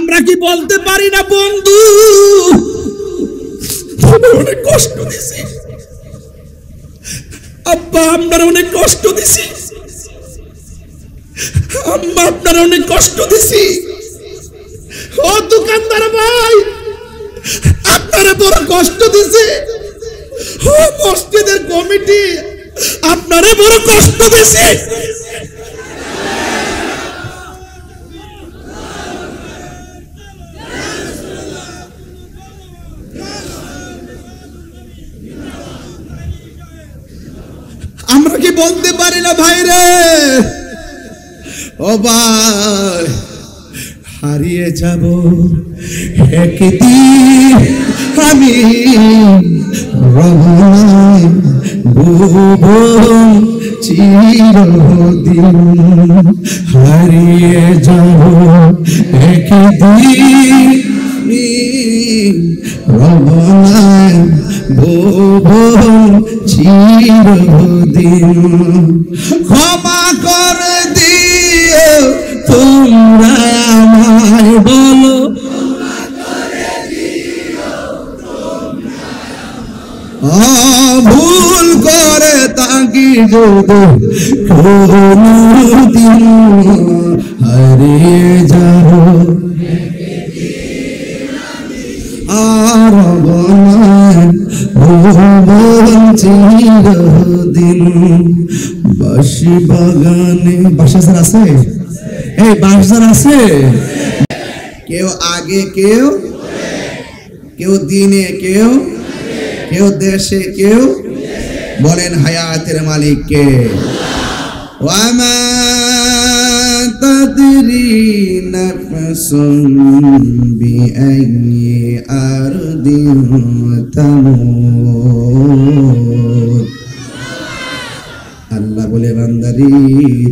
আমরা কি বলতে পারি না বন্ধু অনেক কষ্ট দিছি, আব্বা আমরা অনেক কষ্ট দিছি, আম্মা আপনারা অনেক কষ্ট দিছি, ও দোকানদার ভাই আপনারা বড় কষ্ট দিছে, ও মসজিদের কমিটি আপনারা বড় কষ্ট দিছে। আমরা কি বলতে পারি না ভাই রে, ও ভাই হারিয়ে যাব একদিন আমি রহমান ভুবন চিরদিন, হারিয়ে যাব একদিন রহমান ভুবন চিরদিন, ক্ষমা করে দিও তোমরা আমায়, বলো ভুল করে তাকি যদি কোনদিন হারিয়ে যাব আর চিরদিন। বাঁশি বাগানে বাসার আছে, এই বাসার আছে, কেউ আগে কেউ কেউ দিনে কেউ কেউ দেশে কেউ, বলেন হায়াতের মালিক কে? ওয়ামা তাদরি নাফসুন বিআইয়ি আরদিন তামুত। আল্লাহ বলে বান্দারি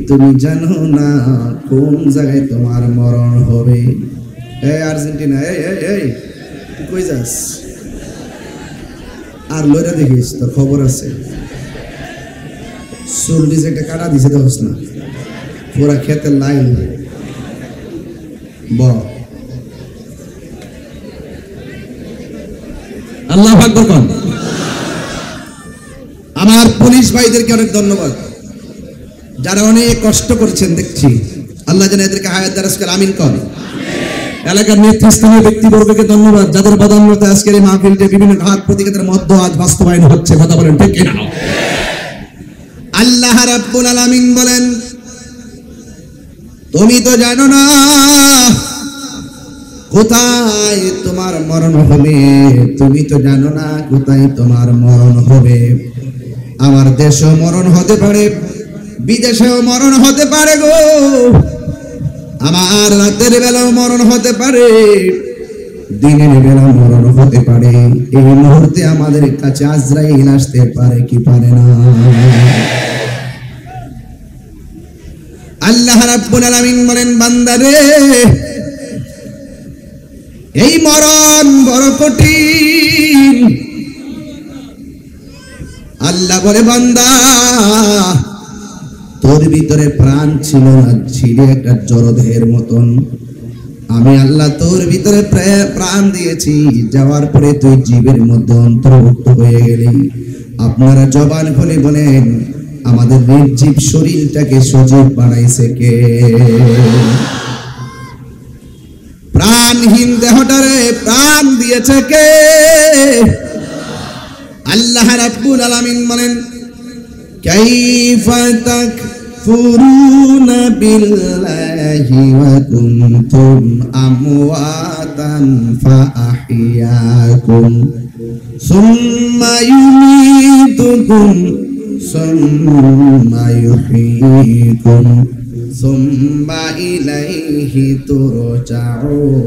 তুমি জানো না কোন জায়গায় তোমার মরণ হবে। এই আর্জেন্টিনা, এই এই এই তুই কই যাস? আর লইরা দেখিস, তোর খবর আছে। চল্লিশ একটা কাটা দিছে দেখছ না, পুরা খেতের লাইন। আল্লাহু আকবার কোন। আমার পুলিশ ভাইদেরকে অনেক ধন্যবাদ, যারা অনেক কষ্ট করছেন দেখছি। আল্লাহ যেন এদেরকে হায়াত দারাজ করে, আমিন কর। এলাকার নেতৃস্থানীয় ব্যক্তিবর্গকে ধন্যবাদ, যাদের বদান্যতে আজকের এই মাহফিলটি বিভিন্ন ঘাত প্রতিঘাতের মধ্যে আজ বাস্তবায়ন হচ্ছে। কথা বলেন ঠিক কিনা? আল্লাহ রাব্বুল আলামিন বলেন, তুমি তো জানো না কোথায় তোমার মরণ হবে, তুমি তো জানো না কোথায় তোমার মরণ হবে। আমার দেশেও মরণ হতে পারে, বিদেশেও মরণ হতে পারে গো, আমার রাতের বেলাও মরণ হতে পারে, দিনের বেলা মরণ হতে পারে। এই মুহূর্তে আমাদের কাছে আজরাইল আসতে পারে কি পারে না? আল্লাহ রাব্বুল আলামিন বলেন, বান্দারে এই মরণ বড় কঠিন। আল্লাহ বলে, বান্দা তোর ভিতরে প্রাণ ছিল না, ছিল একটা জড়দেহের মতন। আমি আল্লাহ তোর ভিতরে প্রাণ দিয়েছি, যাওয়ার পরে তুই জীবের মধ্যে অন্তর্ভুক্ত হয়ে গেলি। আপনারা জবান খুলে বলেন, আমাদের নির্জীব শরীরটাকে সজীব বানাইছে কে? প্রাণহীন দেহটারে প্রাণ দিয়েছে কে? আল্লাহ রাব্বুল আলামিন বলেন, কাইফা তাকফুরুনা বিল্লাহি ওয়া কুনতুম আমওয়াতান ফাআহইয়াকুম সুম্মা ইউমীতুকুম সুম্মা ইউহয়ীকুম সুম্মা ইলাইহি তুরজাউন।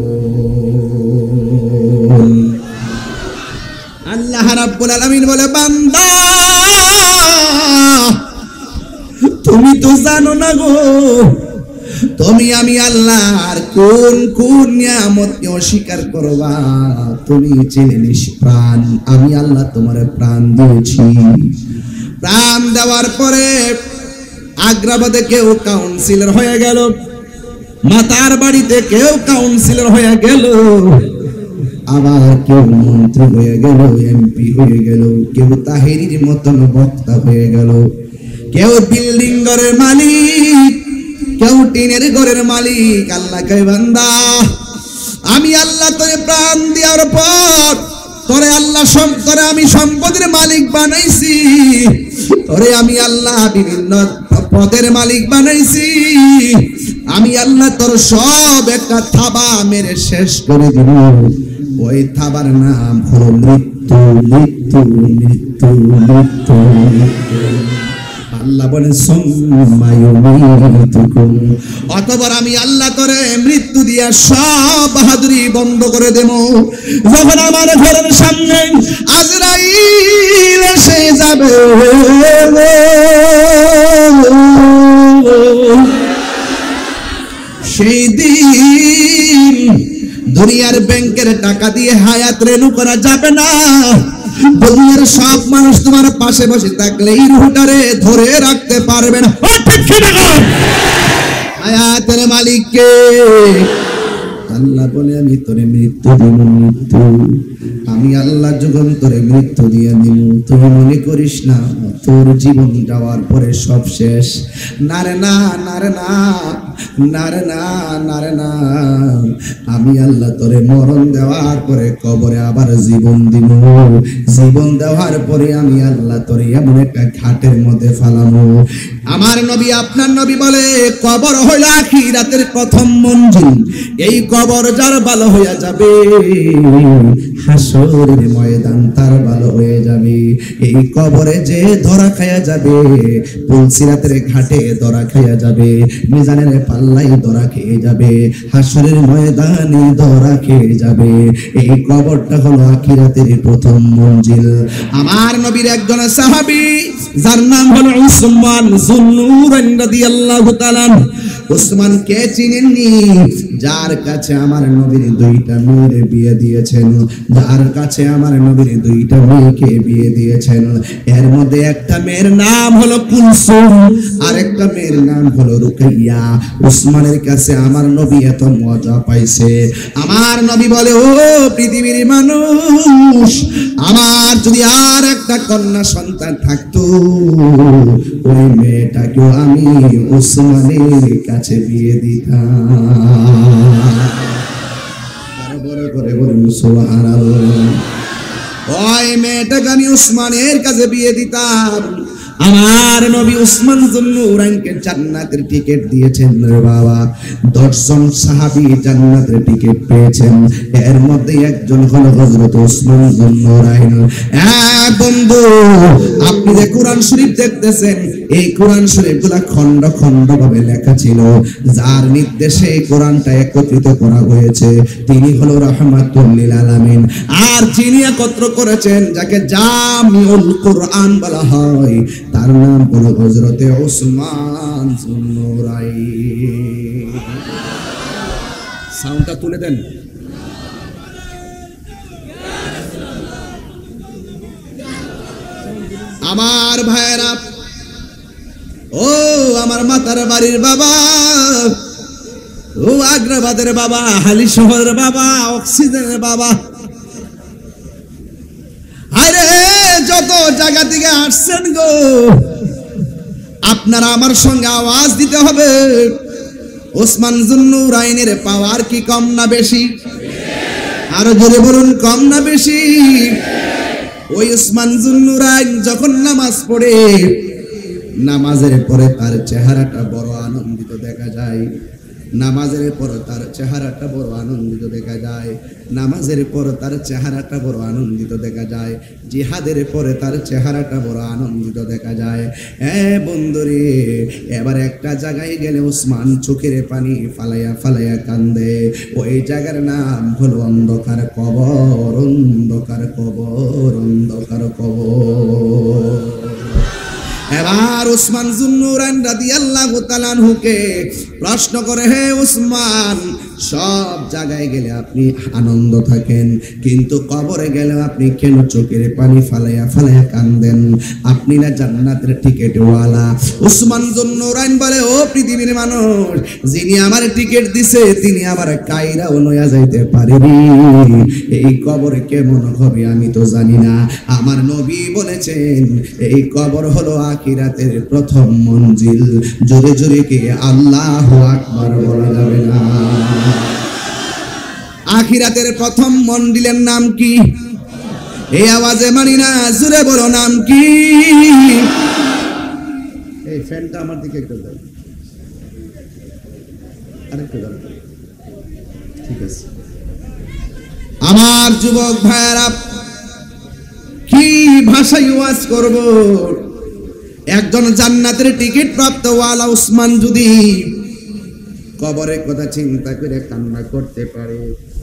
আল্লাহ রাব্বুল আলামিন বলে, বান্দা তুমি তো জানো না গো, তুমি আমি আল্লাহর কোন কোন নিয়ামতকে অস্বীকার করবা। তুমি ছিলে নিষ্প্রাণ, আমি আল্লাহ তোমার প্রাণ দিয়েছি। প্রাণ দেওয়ার পরে আগ্রাবাদে কেউ কাউন্সিলর হয়ে গেল, মাতার বাড়িতে কেউ কাউন্সিলর হয়ে গেল, আবার কেউ মন্ত্রী হয়ে গেল, এমপি হয়ে গেল, কেউ তাহেরির মতন বক্তা হয়ে গেল, কেউ বিল্ডিং ঘরের মালিক, কেউ টিনের ঘরের মালিক। আল্লাহ কয় বান্দা, আমি আল্লাহ তোরে প্রাণ দেওয়ার পর তোরে আল্লাহ তোরে আমি সম্পদের মালিক বানাইছি, তোরে আমি আল্লাহ বিভিন্ন পদের মালিক বানাইছি। আমি আল্লাহ তোর সব একটা থাবা মেরে শেষ করে দিব। ওই থাবার নাম হলো মৃত্যু, মৃত্যু, মৃত্যু, মৃত্যু। আল্লাহ বলেন অতঃপর আমি আল্লাহ তোরে মৃত্যু দিয়া সব বাহাদুরি বন্ধ করে দেব। যখন আমার ঘরের সামনে আজরাইল এসে যাবে, সেই দিন দুনিয়ার ব্যাংকের টাকা দিয়ে হায়াত রেনু করা যাবে না। দুনিয়ার সব মানুষ তোমার পাশে বসে থাকলে এই রুহটারে ধরে রাখতে পারবে না। হায়াতের মালিক কে? আল্লাহ বলে আমি তোরে মৃত্যু দিব, মৃত্যু। আমি আল্লাহ যখন তোরে মৃত্যু দিয়ে দিব, তুই মনে করিস না তোর জীবন যাওয়ার পরে সব শেষ। না রে না, না রে না, না রে না, না রে না। আমি আল্লাহ তোরে মরণ দেওয়ার পরে কবরে আবার জীবন দিব। জীবন দেওয়ার পরে আমি আল্লাহ তোরে এমন একটা ঘাটের মধ্যে ফালাবো। আমার নবী আপনার নবী বলে কবর হইল আখিরাতের প্রথম মঞ্জিল। এই কবর যার ভালো হইয়া যাবে, হাসরের ময়দান তার ভালো হয়ে যাবে। এই কবরে যে ধরা খায়া যাবে, পুলসিরাতের ঘাটে ধরা খায়া যাবে, মিজানের পাল্লাই ধরা খেয়ে যাবে, হাসরের ময়দানে ধরা খেয়ে যাবে। এই কবরটা হলো আখিরাতের প্রথম মঞ্জিল। আমার নবীর একজন সাহাবী যার নাম হলো উসমান যুন্নুরাইন রাদিয়াল্লাহু তাআলা। উসমান কে চিনেননি? যার কাছে আমার নবীর দুইটা মেয়ের বিয়ে দিয়েছেন, যার কাছে আমার নবীর দুইটা মেয়েকে বিয়ে দিয়েছেন। এর মধ্যে একটা মেয়ের নাম হলো কুলসুম, আর একটা মেয়ের নাম হলো রুকাইয়া। উসমানের কাছে আমার নবী এত মজা পাইছে। আমার নবী বলে, ও পৃথিবীর মানুষ, আমার যদি আর একটা কন্যা সন্তান থাকতো, ওই মেয়েটাকেও আমি উসমানের কাছে বিয়ে দিতাম। বড় করে বলুন সুবহানাল্লাহ। ওই মেয়েটাকে আমি উসমানের কাছে বিয়ে দিতাম। আমার নবী উসমান যুন্নুরাইনকে জান্নাতের টিকিট দিয়েছেন রে বাবা। 10 জন সাহাবী জান্নাতের টিকিট পেয়েছেন। এর মধ্যে একজন হলো হযরত উসমান যুন্নুরাইন। বন্ধু, আপনি যে কোরআন শরীফ দেখতেছেন, এই কোরআন শরীফগুলো খন্ড খন্ড ভাবে লেখা ছিল। যার নির্দেশে এই কোরআনটা একত্রিত করা হয়েছে তিনি হলো রাহমাতুল লিল আলামিন। আর যিনি একত্র করেছেন, যাকে জামিউল কোরআন বলা হয়, তার নাম হলো হযরতে উসমান যুন্নুরাইন। সাউন্ডটা তুলে দেন। আমার ভাইয়েরা, ও আমার মাতার বাড়ির বাবা, ও আগ্রাবাদের বাবা, হালি শহরের বাবা, অক্সিজেনের বাবা, আরে যত জায়গা থেকে আসছেন গো, আপনারা আমার সঙ্গে আওয়াজ দিতে হবে। ওসমান যুন্নুরাইনের পাওয়ার কি কম না বেশি? আরো জোরে বলুন, কম না বেশি? ওই ওসমান যুন্নুরাইন যখন নামাজ পড়ে, নামাজের পরে তার চেহারাটা বড় আনন্দিত দেখা যায়। নামাজের পর তার চেহারাটা বড় আনন্দিত দেখা যায়। নামাজের পর তার চেহারাটা বড় আনন্দিত দেখা যায়। জিহাদের পরে তার চেহারাটা বড় আনন্দিত দেখা যায়। বন্ধুরে, এবার একটা জায়গায় গেলে ওসমান চোখের পানি ফালাইয়া ফালাইয়া কান্দে। ওই জায়গার নাম হলো অন্ধকার কবর, অন্ধকার কবর, অন্ধকার কবর। এবার ওসমান যুন্নুরাইন রাদিয়াল্লাহু তাআলা আনহুকে প্রশ্ন করে, হে ওসমান, সব জায়গায় গেলে আপনি আনন্দ থাকেন, কিন্তু কবরে গেলে আপনি কেন চোখের পানি ফালাইয়া ফালাইয়া কান্দেন? আপনি না জান্নাতের টিকিট ওয়ালা? উসমান যুন্নুরাইন বলে, ও পৃথিবীর মানুষ, যিনি আমার টিকিট দিছে তিনি আমার কায়রাও নয়া যাইতে পারেনি। এই কবর কেমন হবে আমি তো জানি না। আমার নবী বলেছেন এই কবর হলো আখিরাতের প্রথম মঞ্জিল। জোরে জোরে কে আল্লাহু আকবার বলা যাবে না? আখিরাতের প্রথম মন্দিরের নাম কি? এই আওয়াজে মানি না, জোরে বলো নাম কি? এই ফ্যানটা আমার দিকে একটু দাও, আরেকটু দাও, ঠিক আছে। আমার যুবক ভাইরা, কি ভাষায় ওয়াজ করব? একজন জান্নাতের টিকিট প্রাপ্ত ওয়ালা উসমান যদি কবরের কথা চিন্তা করে কান্না করতে পারে,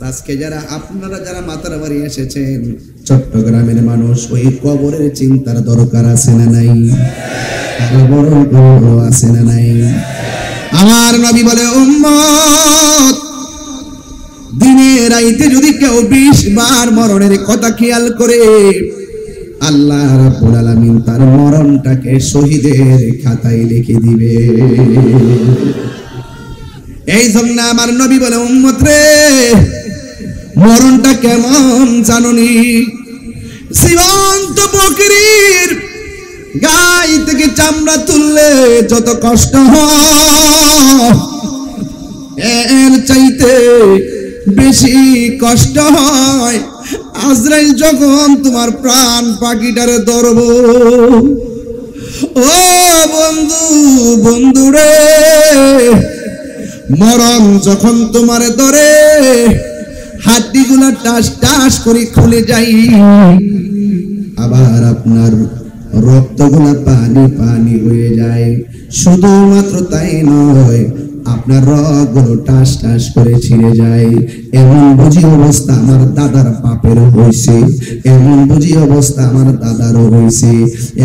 আজকে যারা আপনারা যারা মাতার বাড়ি এসেছেন চট্টগ্রামের মানুষ, ওই কবরের চিন্তার দরকার আছে না নাই? কবর আছে না নাই? আমার নবী বলে, উম্মত, দিনে রাইতে যদি কেউ 20 বার মরণের কথা খেয়াল করে, আল্লাহ রাব্বুল আলামিন তার মরণটাকে শহীদের খাতায় লিখে দিবে। এই জন্য আমার নবী বলে, উম্মত রে, মরণটা কেমন জানোনি? জীবন্ত বকরির গাই থেকে চামড়া তুললে যত কষ্ট হয়, এর চাইতে বেশি কষ্ট হয় আজরাইল যখন তোমার প্রাণ পাখিটারে ধরব। ও বন্ধু, বন্ধু রে, মরণ যখন তোমারে ধরে, হাড্ডিগুলা টাস টাস করে খুলে যাই, আবার আপনার রক্তগুলা পানি পানি হয়ে যায়। শুধুমাত্র তাই নয়, আপনার রগগুলো টাস টাস করে ছিঁড়ে যায়। এমন বুঝি অবস্থা আমার দাদার বাপেরও হয়েছে, এমন বুঝি অবস্থা আমার দাদারও হয়েছে,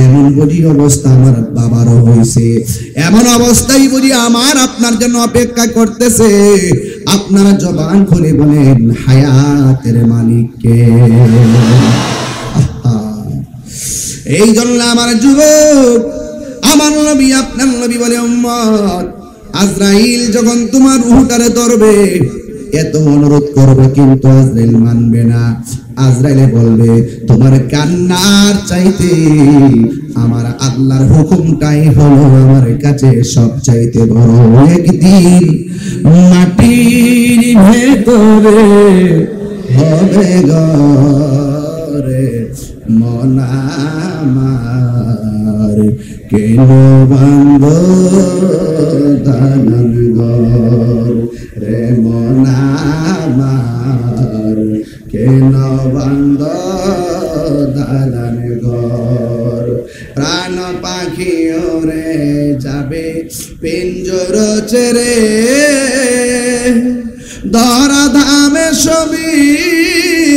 এমন বুঝি অবস্থা আমার বাবারও হয়েছে। এমন অবস্থায় বুঝি আমার আপনার জন্য অপেক্ষা করতেছে। আপনারা জবান খুলে বলেন, হায়াতের মালিককে। এই জন্য আমার যুবক, আমার নবী আপনার নবী বলে, উম্মত, আজরাইল যখন তোমার রূহটারে ধরবে, এত অনুরোধ করবে কিন্তু আজরাইল মানবে না। আজরাইলে বলবে, তোমার কান্নার চাইতে আমার আল্লাহর হুকুমটাই হলো আমার কাছে সব চাইতে বড়। একদিন মাটির ভেতরে হবে ঘরে মন আমার, কেন বান্ধ দালান ঘর রে মন আমার, কেন বান্ধ দালান ঘর। প্রাণ পাখি ওরে যাবে পিঞ্জর ছেড়ে, ধরা ধামে সবই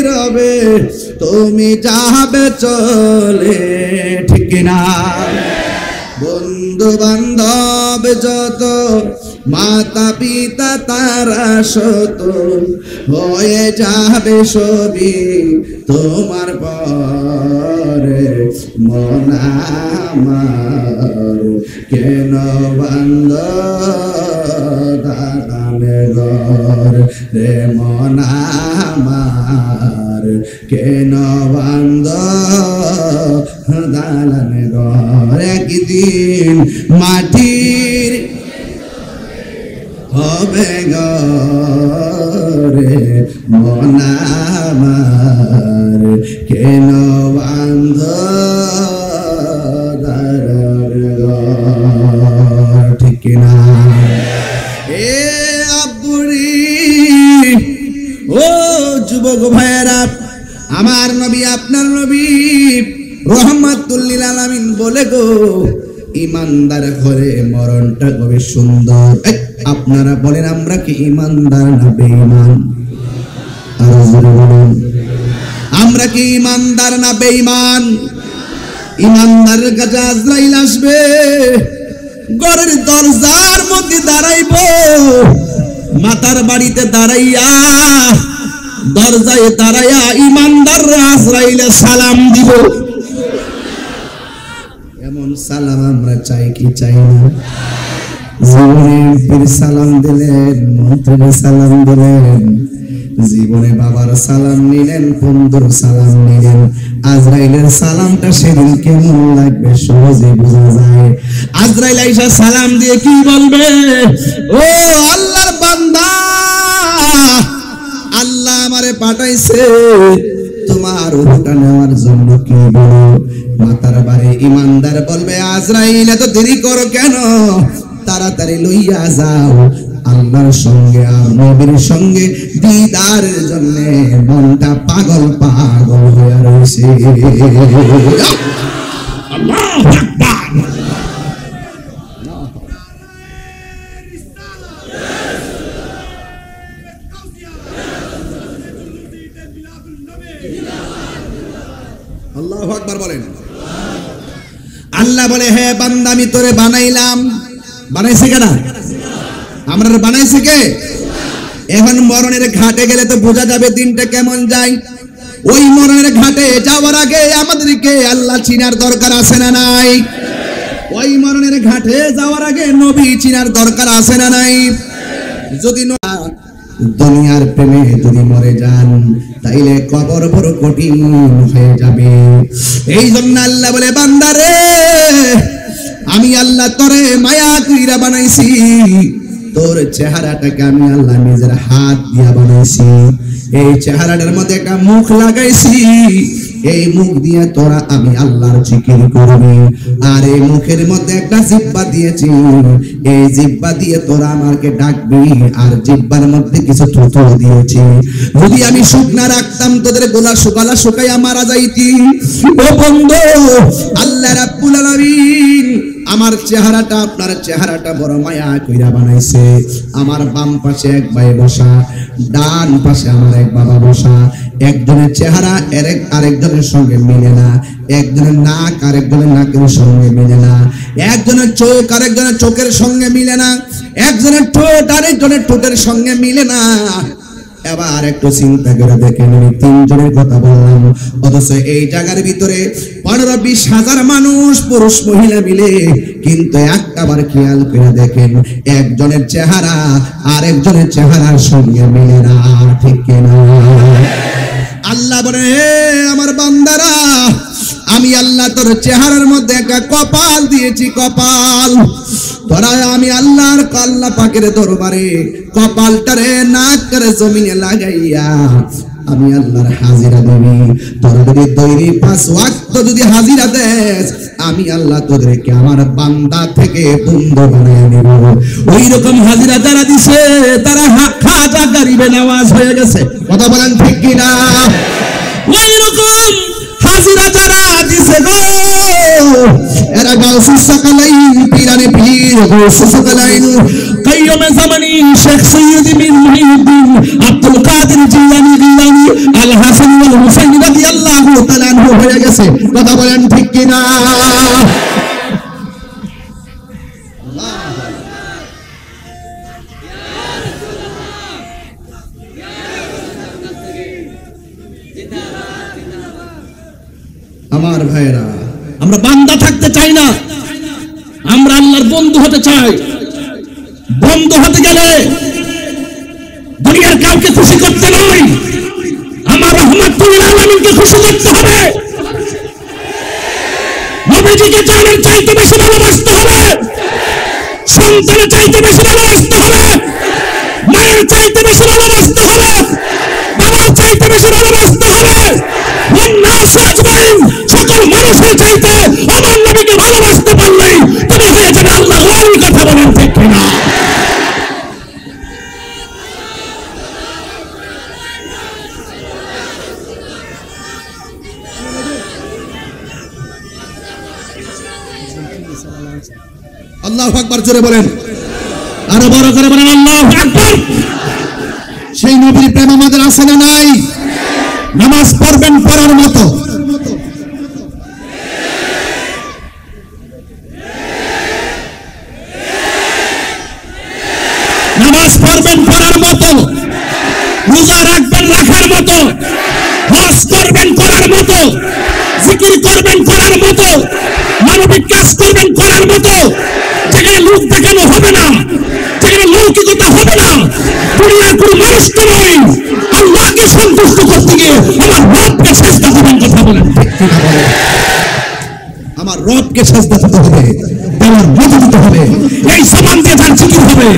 রবে, তুমি যাবে চলে, ঠিক না? বন্ধু বান্ধব যত, মাতা পিতা তারা শত, হয়ে যাবে সবই তোমার পরে মন আমার, কেন বান্ধ দালান ঘর রে মন আমার, কেন বান্ধ দালান ঘর। একদিন মাটির হবে ঘরে মন আমার, কেন বান্ধ দালান ঘর, ঠিক না? এ আব্বুরি, ও যুবক ভাইয়েরা, আমার নবী আপনার নবী রহমাতুল লিল আলামিন বলে গো, ইমানদার ঘরে মরণটা কবে সুন্দর। আপনারা বলেন, আমরা কি ইমানদার না বেঈমান? আরো জোরে বলুন, আমরা কি ইমানদার না বেঈমান? ইমানদারের কাছে আজরাইল আসবে, ঘরের দরজার মধ্যে দাঁড়াইব, মাতার বাড়িতে দাঁড়াইয়া দরজায় দাঁড়াইয়া ইমানদার আজরাইলে সালাম দিব। এমন সালাম আমরা চাই কি চাই না? জীবনে এমপির সালাম দিলেন, মন্ত্রীর সালাম দিলেন, জীবনে বাবার সালাম নিলেন, বন্ধুর সালাম নিলেন, আজরাইলের সালামটা সেদিন কেমন লাগবে সহজে বোঝা যায়। আজরাইল আইসা সালাম দিয়ে কি বলবে? ও আল্লাহর বান্দা, আল্লাহ আমারে পাঠাইছে তোমার রূহটা নেওয়ার জন্য। কি বলো? মাতার বাড়ি ইমানদার বলবে, আজরাইল এত দেরি করো কেন? তাড়াতাড়ি লইয়া যাও, আল্লাহর সঙ্গে আর নবীর সঙ্গে দিদারের জন্য মনটা পাগল পাগল হয়ে রয়েছে। আল্লাহু আকবার। আল্লাহু আকবার বলেন। আল্লাহ বলে, হে বান্দা আমি তোরে বানাইলাম। বানাইছে কেনা? আমরা বানাইছে কে? এখন মরণের ঘাটে গেলে তো বোঝা যাবে দিনটা কেমন যায়। ওই মরণের ঘাটে যাওয়ার আগে আমাদেরকে আল্লাহ চিনার দরকার আছে না নাই? ওই মরণের ঘাটে যাওয়ার আগে নবী চিনার দরকার আছে না নাই? যদি দুনিয়ার প্রেমে যদি মরে যান তাইলে কবর বড় কঠিন হয়ে যাবে। এই জন্য আল্লাহ বলে, বান্দারে আমি আল্লাহ তোরে মায়া কইরা বানাইছি, তোর চেহারাটাকে আমি আল্লাহ নিজের হাত দিয়া বানাইছি। এই চেহারাটার মধ্যে একটা মুখ লাগাইছি, এই মুখ দিয়ে তোরা আমি আল্লাহর জিকির করবি। আর এই মুখের মধ্যে একটা জিহ্বা দিয়েছি, এই জিহ্বা দিয়ে তোরা আমাকে ডাকবি। আর জিহ্বার মধ্যে কিছু থুথু দিয়েছি, যদি আমি শুকনা রাখতাম তোদের গলা শুকাইয়া মারা যাইতি। ও বন্ধু, আল্লাহ রাব্বুল আলামিন আমার চেহারাটা আপনার চেহারাটা বড় মায়া কইরা বানাইছে। আমার বাম পাশে এক ভাই বসা, ডান পাশে আমার এক বাবা বসা। একজনের চেহারা আরেকজনের সঙ্গে মিলে না, একজনের নাক আরেকজনের নাকের সঙ্গে মিলে না, একজনের চোখ আরেকজনের চোখের সঙ্গে মিলে না, একজনের ঠোঁট আরেকজনের ঠোঁটের সঙ্গে মিলে না। এবার একটু চিন্তা করে দেখেন, আমি তিনজনের কথা বললাম, অথচ এই জায়গার ভিতরে 15-20 হাজার মানুষ পুরুষ মহিলা মিলে, কিন্তু একটাবার খেয়াল করে দেখেন একজনের চেহারা আরেকজনের চেহারার সঙ্গে মিলে না। ঠিক কিনা? আল্লাহ বলে, হে আমার বান্দারা, আমি আল্লাহ তোর চেহারার মধ্যে একটা কপাল দিয়েছি, কপাল। তোরা আমি আল্লাহর আল্লাহ পাকের দরবারে কপালটারে নাক করে জমিনে লাগাইয়া আমি আল্লাহর হাজিরা দিবি। তোরা যদি দৈনিক 5 ওয়াক্ত যদি হাজিরা দেস, আমি আল্লাহ তোদেরকে আমার বান্দা থেকে বন্ধু বানিয়ে নিব। ওই রকম হাজিরা যারা দিছে তারা খাজা গরিবে নওয়াজ হয়ে গেছে। কথা বলেন ঠিক কিনা? ওই রকম হাজিরা যারা দিছে গো, এরা গাউসুস সাকালাইন পীরানে পীর গাউসুস সাকালাইন কাইয়ুমে জামানি শেখ সৈয়দ বিন মুহিউদ্দিন আব্দুল কাদের জিলানী জিলানী আল হাসান ওয়াল হুসাইন রাদিয়াল্লাহু তাআলা আনহু হয়ে গেছে। কথা বলেন ঠিক কিনা? আমার ভাইরা, আমরা বান্দা থাকতে চাই না, আমরা আল্লাহর বন্ধু হতে চাই। বন্ধু হতে গেলে দুনিয়ার কাউকে খুশি করতে নয়, আমার রহমাতুল আলামিনকে খুশি করতে হবে। নবীজিকে জানের চাইতে বেশি ভালোবাসতে হবে, সন্তানের চাইতে বেশি ভালোবাসতে হবে, মায়ের চাইতে বেশি ভালোবাসতে হবে, বাবার চাইতে বেশি ভালোবাসতে হবে। সকল মানুষের চাইতে আমার নবীকে ভালোবাসতে পারলেই তুমি হয়ে যাবে আল্লাহ। কথা বলেন ঠিক কিনা? আল্লাহু আকবার জোরে বলেন, আরো বড় করে বলেন আল্লাহু আকবার। সেই নবীর প্রেম আমাদের আছে না নাই? নামাজ পড়বেন পড়ার মতো, নামাজ পড়বেন পড়ার করার মতো, হজ করবেন করার মতো, জিকির করবেন করার মতো, মানবিক কাজ করবেন করার মতো, যেখানে লোক দেখানো হবে না, যেখানে লৌকিকতা হবে না, দুনিয়ার কোন মানুষকে নয়, আল্লাহকে সন্তুষ্ট করতে গিয়ে আমার রবকে সেজদা দিবেন। কথা বলেন ঠিক কিনা বলেন? আমার রবকে সেজদা দিতে হবে, আমার মতো দিতে হবে। এই সমান দিয়ে যার জিকির হবে,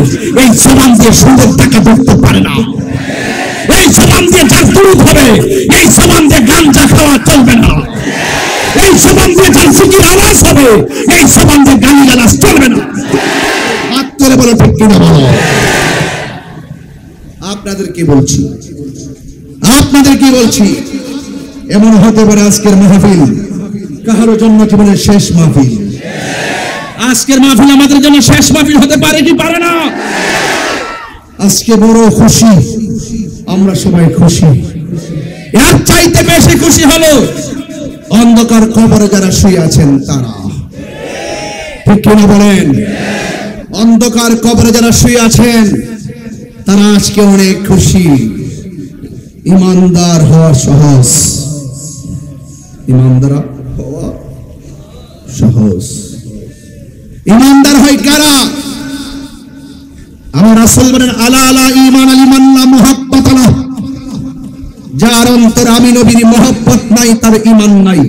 এই সমান দিয়ে সুন্দর টাকা ধরতে পারে না। এই সমান দিয়ে যার দুরূদ হবে, এই সমান দিয়ে গাঞ্জা খাওয়া চলবে না। এই সমান দিয়ে যার জিকির আওয়াজ হবে, এই সমান দিয়ে গালিগালাজ চলবে না। আত্মরে বলে ঠিক কিনা বলো? আপনাদের কি বলছি, আপনাদের কি বলছি? এমন হতে পারে আজকের মাহফিল কাহারো জন্য জীবনের শেষ মাহফিল। আজকের মাহফিল আমাদের জন্য শেষ মাহফিল হতে পারে কি পারে না? আজকে বড় খুশি, আমরা সবাই খুশি। এর চাইতে বেশি খুশি হলো অন্ধকার কবরে যারা শুয়ে আছেন তারা। ঠিক কিনা বলেন? অন্ধকার কবরে যারা শুয়ে আছেন তারা আজকে অনেক খুশি। ইমানদার হওয়া সহজ, ইমানদার হওয়া সহজ। ইমানদার হয় কারা? আমার রাসূল বলেন, আলা আলা ঈমান আলিমান লা মুহাব্বাত আলাহ। যার অন্তরে আমি নবীর মহব্বত নাই তার ঈমান নাই।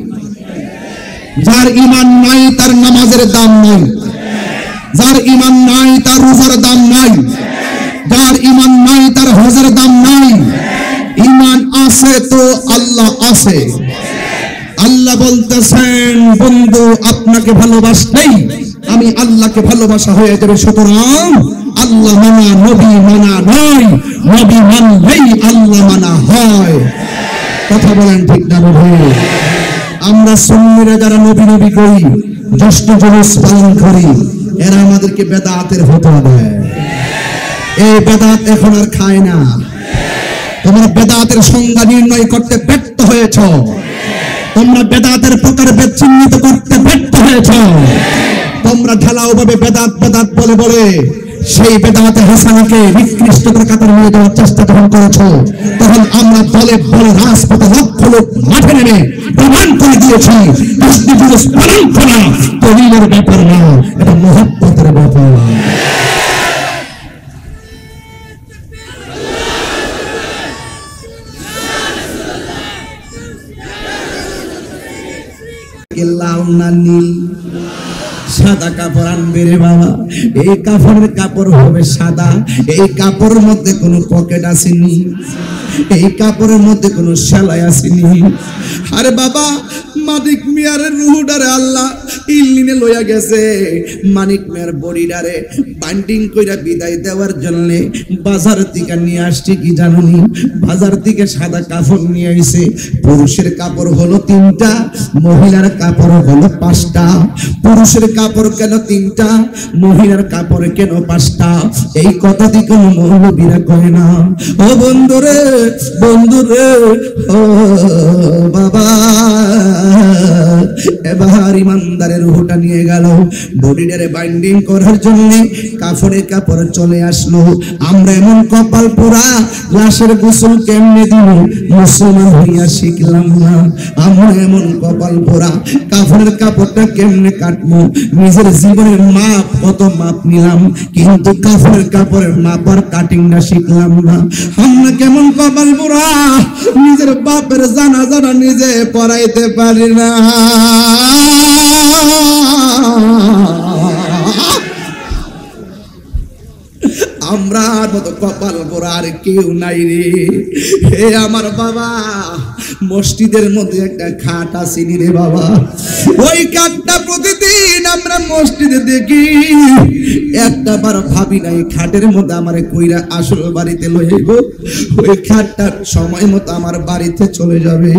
যার ঈমান নাই তার নামাজের দাম নাই। যার ঈমান নাই তার রোজার দাম নাই। যার ঈমান নাই তার হজের দাম নাই। ঈমান আছে তো আল্লাহ আছে। আল্লাহ বলতেছেন, বন্ধু আপনাকে ভালোবাসলেই আমি আল্লাহকে ভালোবাসা হয়ে যাবে। সুতরাং আল্লাহ মানা নবী মানা নয়, নবী মানলেই আল্লাহ মানা হয়। কথা বলেন ঠিক না ভাই? আমরা সুন্নিরা যারা নবী নবী করি, জশ্ন জুলুস পালন করি, এরা আমাদেরকে বেদাতের ফতোয়া দেয়। এই বেদাত এখন আর খায় না। তোমরা বেদাতের সংজ্ঞা নির্ণয় করতে ব্যর্থ হয়েছ। তোমরা বেদাতের প্রকার চিহ্নিত করতে ব্যর্থ হয়েছ। তোমরা ঢালাও ভাবে বেদাত বেদাত বলে বলে সেই বেদাতে হাসানাকে নিকৃষ্টতার কাতারে নিয়ে যাওয়ার চেষ্টা যখন করেছো, তখন আমরা বলে বলে রাজপথে লক্ষ লোক মাঠে নেমে প্রমাণ করে দিয়েছি জশ্ন জুলুস পালন করা দলিলের ব্যাপার না, এটা মুহাব্বতের ব্যাপার। লাল না নীল সাদা কাপড় আনবে রে বাবা। এই কাপড়ের কাপড় হবে সাদা। এই কাপড়ের মধ্যে কোনো পকেট আসেনি, এই কাপড়ের মধ্যে কোনো সেলাই আসেনি। আরে বাবা, মানিক মিয়ার রুহুডারে আল্লাহ ইল্লিনে লইয়া গেছে। মানিক মিয়ার বডিডারে বান্ডিং কইরা বিদায় দেওয়ার জন্য বাজার থেকে নিয়ে আসছে কি জানুনি? বাজার থেকে সাদা কাপড় নিয়ে আইছে। পুরুষের কাপড় হলো 3টা, মহিলার কাপড় হলো 5টা। পুরুষের কাপড় কেন 3টা, মহিলার কাপড় কেন 5টা? এই কথা দিয়ে কোনো মৌলবীরা কয় না। ও বন্ধুরে, বন্ধুরে, ও বাবা, এবার ইমানদারের রুহটা নিয়ে গেল। বডিটারে বাইন্ডিং করার জন্য কাপড়ে কাপড় চলে আসলো। আমরা এমন কপাল পোড়া, লাশের গোসল কেমনে দিব মুসলমান হইয়া শিখলাম না। আমরা এমন কপাল পোড়া, কাপড়ের কাপড়টা কেমনে কাটবো, নিজের জীবনের মাপ কত মাপ নিলাম, কিন্তু কাপড়ের কাপড়ের মাপ আর কাটিং না শিখলাম না। আমরা কেমন কপাল পোড়া, নিজের বাপের জানাজা নিজে পড়াইতে পারি না। আমরা মতো কপাল পোড়া আর কেউ নাই রে। হে আমার বাবা, মসজিদের মধ্যে একটা খাট আসেনি রে বাবা। ওই খাটটা প্রতিদিন আমরা মসজিদে দেখি। একটা বার ভাবি নাই খাটের মধ্যে আমার কইরা আসল বাড়িতে লইব। ওই খাটটা সময় মতো আমার বাড়িতে চলে যাবে।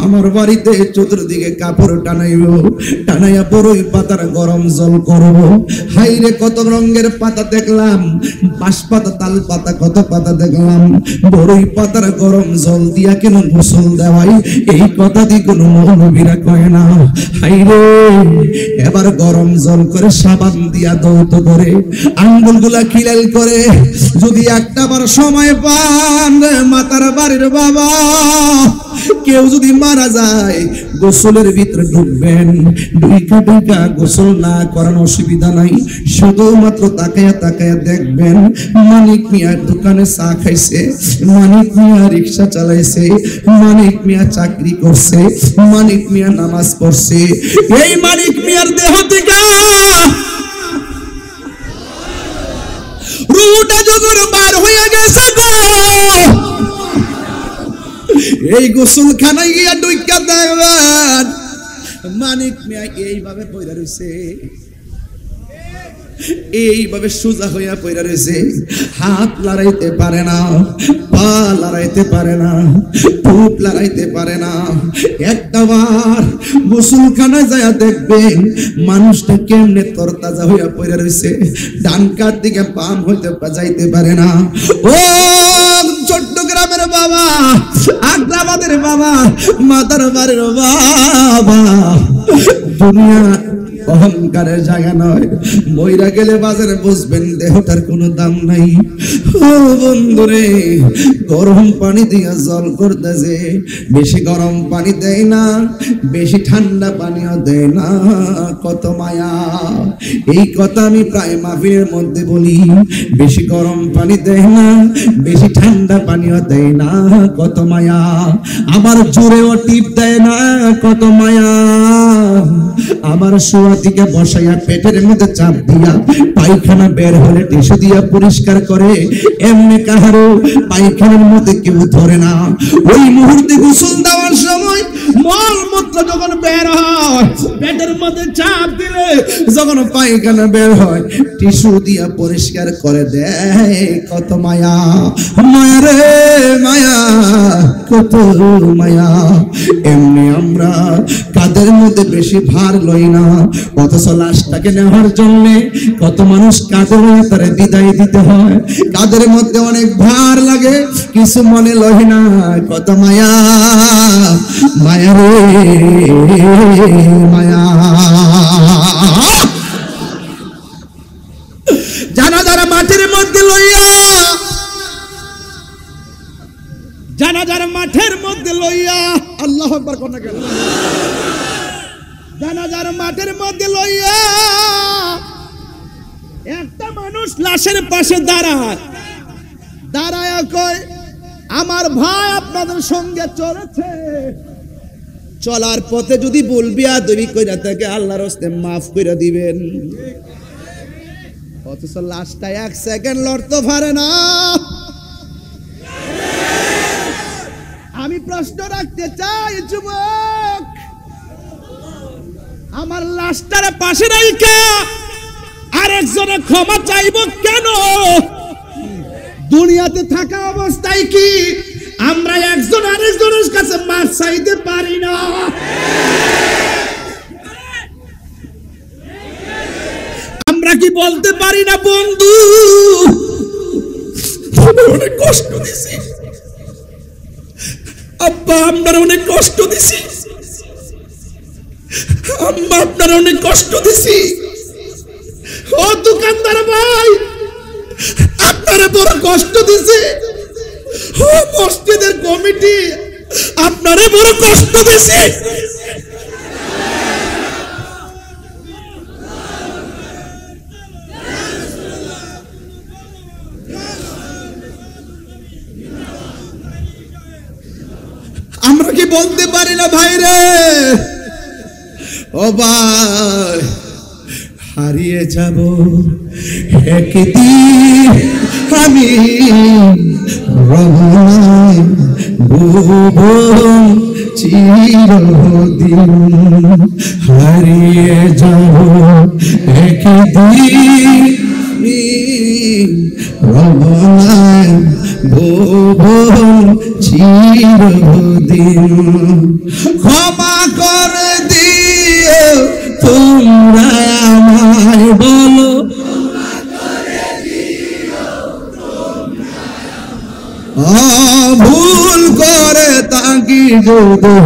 আমার বাড়িতে চতুর্দিকে কাপড় টানাইব, টানাইয়া বড়ই পাতার গরম জল করব। হাইরে কত রঙের পাতা দেখলাম, বাঁশ পাতা, তাল পাতা, কত পাতা দেখলাম। বড়ই পাতার গরম জল দিয়া কেন গোসল দেওয়াই, এই কথা দিয়ে কোনো মৌলবীরা কয় না। হাইরে এবার গরম জল করে সাবান দিয়া দৌত করে আঙ্গুলগুলা খিলাল করে যদি একটাবার সময় পান মাতার বাড়ির বাবা কেউ যদি মারা যায় গোসলের ভিতরে ঢুকবেন, ঢুকা গোসল না করার অসুবিধা নাই, শুধুমাত্র তাকায়া তাকায়া দেখবেন মানিক মিয়ার দোকানে চা খাইছে, মানিক মিয়া রিক্সা চালাইছে, মানিক মিয়া চাকরি করছে, মানিক মিয়া নামাজ পড়ছে। এই মানিক মিয়ার দেহ থেকে রুহটা যখন বার হয়ে গেছে গো, এই গোসলখানায় গিয়া ঢুকা দেখবেন মানিক মিয়া এইভাবে পয়রা রয়েছে, এইভাবে সোজা হইয়া পয়রা রয়েছে, হাত লড়াইতে পারে না, পা লড়াইতে পারে না, টুপ লড়াইতে পারে না। একটাবার গোসলখানায় যায় দেখবেন মানুষটা কেমনে তরতাজা হইয়া পয়রা রয়েছে, ডান কাত দিকে পাম হইতে যাইতে পারে না। ও চট্টগ্রামের বাবা, আগ্রাবাদের বাবা, মাতার বাড়ির বাবা, দুনিয়া অহংকারের জায়গা নয়। মইরা গেলে বাজারে বুঝবেন দেহটার কোনো দাম নাই। ও বন্ধুরে, গরম পানি দিয়া জল করতেছে, বেশি গরম পানি দেয় না, বেশি ঠান্ডা পানিও দেয় না, কত মায়া। এই কথা আমি প্রায় মাহফিলের মধ্যে বলি, বেশি গরম পানি দেয় না, বেশি ঠান্ডা পানিও দেয় না, কত মায়া। আবার জোরেও টিপ দেয় না, কত মায়া। আবার শোয়া থেকে বসাইয়া পেটের মধ্যে চাপ দিয়া পায়খানা বের হলে টিস্যু দিয়া পরিষ্কার করে, এমনি কাহারো পায়খানার মধ্যে কেউ ধরে না। ওই মুহূর্তে গোসল দেওয়ার সময় মলমূত্র যখন বের হয়, পেটের মধ্যে চাপ দিলে যখন পায়খানা বের হয় টিস্যু দিয়া পরিষ্কার করে দেয়, কত মায়া। মায়া রে মায়া, কত মায়া। এমনি আমরা কাদের মধ্যে বেশি ভার লই না, অথচ লাশটাকে নেওয়ার জন্য কত মানুষ কাদের তারে বিদায় দিতে হয়, কাদের মধ্যে অনেক ভার লাগে, কিছু মনে লই না, কত মায়া। মায়া রে মায়া। জানাজার মাঠের মধ্যে লইয়া, জানাজার মাঠের মধ্যে লইয়া, আল্লাহু আকবার কোন না কেন, জানাজার মাঠের মধ্যে লইয়া একটা মানুষ লাশের পাশে দাঁড়ায়, দাঁড়ায় কয় আমার ভাই আপনাদের সঙ্গে চলেছে, চলার পথে যদি বলবি আদবি কইরা থাকে আল্লাহর হস্তে মাফ কইরা দিবেন। অথচ লাশটা এক সেকেন্ড লড়তে পারে না। আমি প্রশ্ন রাখতে চাই যুবক, আমার লাশটার পাশে রাইখা আরেকজনে ক্ষমা চাইব কেন? দুনিয়াতে থাকা অবস্থায় কি আমরা একজন আরেকজনের কাছে মাফ চাইতে পারি না? আমরা কি বলতে পারি না বন্ধু অনেক কষ্ট দিছি, আব্বা আপনার অনেক কষ্ট দিছি, আম্মা আপনার অনেক কষ্ট দিছি, ও দোকানদার ভাই আপনারা বড় কষ্ট দিছে, ও মসজিদের কমিটি আপনারা বড় কষ্ট দিছে। আমরা কি বলতে পারি না ভাই রে, ও ভাই হারিয়ে যাব একদিন আমি রহমান ভুবন চিরদিন, হারিয়ে যাব একদিন রহমান ভুবন চিরদিন, ক্ষমা করে দিও তোমরা আমায়, বলো ভুল করে তাঙ্গ থাকি যদি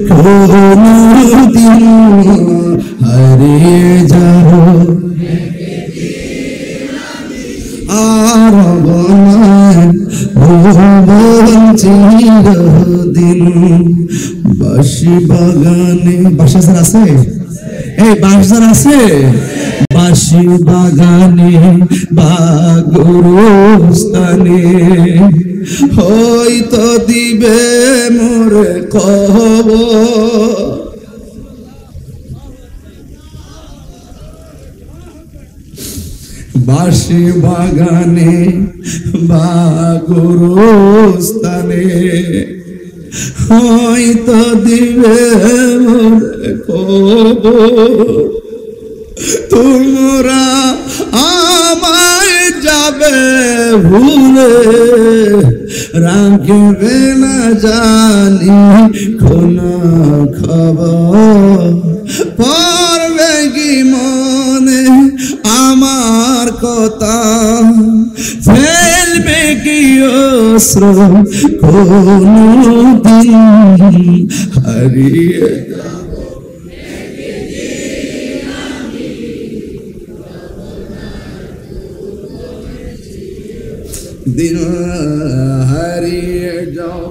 কোনদিন হারিয়ে যাব আর ভুবন চিরদিন। বাঁশি বাগানে বাঁশার আছে, এই বাঁশার আছে, বাঁশি বাগানে বা গুরুস্থানে হয়তো দিবে মোরে খবর। বাঁশি বাগানে বা গুরুস্থানে হয়তো দিবে মোরে খবর। তোমরা আমায় যাবে ভুলে রাখবে না জানি কোন খবর। পড়বে কি মনে আমার কথা, ফেলবে কি অশ্রু কোনদিন হারিয়ে দিন হারিয়ে যাও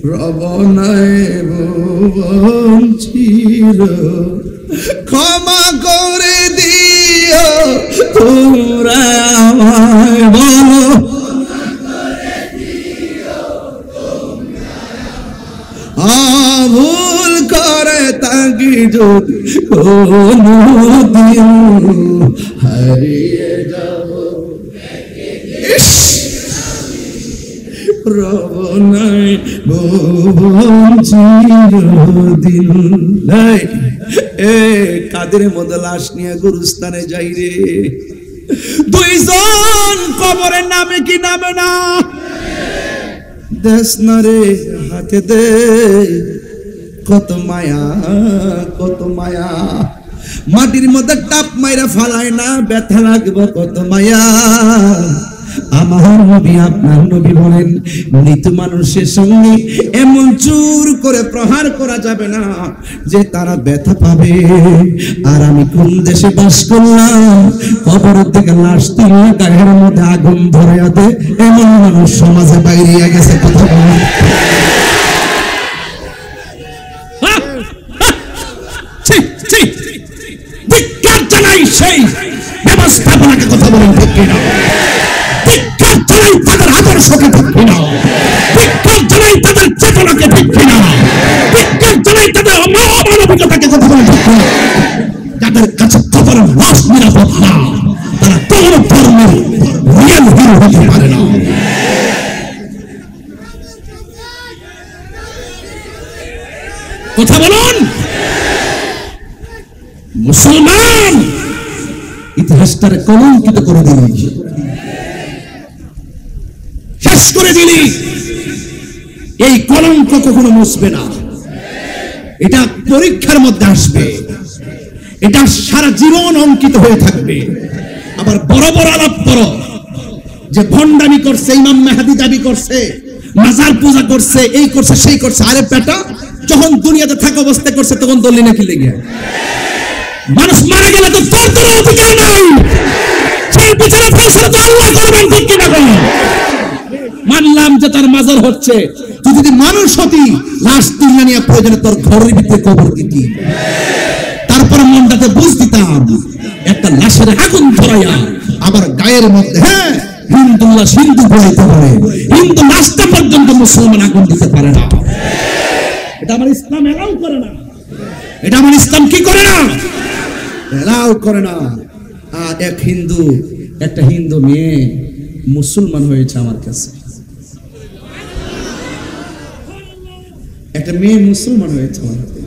রব নাই ভুবন চির। ক্ষমা করে দিও তোমরা আমায়, বলো ভুল করে থাকি যদি কোনদিন হারিয়ে যাব রব নাই ভুবন চিরদিন। এ কাদের মধ্যে লাশ নিয়ে গুরুস্থানে যাই রে, দুইজন কবরের নামে কি নামে না দেশ না রে হাতে দে। কত মায়া কত মায়া, মাটির মধ্যে টাপ মাইরা ফালায় না ব্যথা লাগবে কত মায়া। আমার নবী আপনার নবী বলেন মৃত মানুষের সঙ্গে এমন জোর করে প্রহার করা যাবে না যে তারা ব্যথা পাবে। আর আমি কোন দেশে বাস করলাম, কবর থেকে লাশ তুলে গায়ের মধ্যে আগুন ধরে আছে, এমন মানুষ সমাজে বাইরে গেছে। কথা বলেন সেই ব্যবস্থাপনাকে, কথা বলেন ঠিক কিনা? ধিক্কার জানাই তাদের আদর্শকে ঠিক কিনা? ধিক্কার জানাই তাদের চেতনাকে ঠিক কিনা? ধিক্কার জানাই তাদের অমানবিকতাকে, কথা বলেন ঠিক কিনা? যাদের কাছে কবরের লাশ নিরাপদ না, তারা কোন ধর্মের রিয়েল হিরো হতে পারে না। কথা বলুন। মুসলমান ইতিহাসটারে কলঙ্কিত করে দিলি, শেষ করে দিলি। এই কলঙ্ক কখনো মুছবে না, এটা পরীক্ষার মধ্যে আসবে, এটা সারা জীবন অঙ্কিত হয়ে থাকবে। আবার বড় বড় আলাপ করো যে ভণ্ডামি করছে, ইমাম মেহেদী দাবি করছে, মাজার পূজা করছে, এই করছে সেই করছে। আরে বেটা, যখন দুনিয়াতে থাকা অবস্থা করছে তখন দলি নাকি লেগে মানুষ মারা গেলে তো তোর কোনো অধিকার নাই, সেই বিচারে ফেসলা তো আল্লাহ করবেন, ঠিক কিনা বল? মানলাম যে তার মাজার হচ্ছে, তুই যদি মানুষ হতি লাশ তুলে নিয়ে প্রয়োজনে তোর ঘরের ভিতরে কবর দিতি। তারপরে মনটাতে বুঝ দিতাম একটা লাশের আগুন ধরাইয়া আমার গায়ের মধ্যে, হ্যাঁ হিন্দুল্লাহ সিন্ধু বলতে পারে, হিন্দু লাশটা পর্যন্ত মুসলমান আগুন দিতে পারে না। এটা আমার ইসলাম এলাও করে না, এটা আমার ইসলাম কি করে না, এলাও করে না। আর একটা হিন্দু মেয়ে মুসলমান হয়েছে আমার কাছে, একটা মেয়ে মুসলমান হয়েছে আমার কাছে।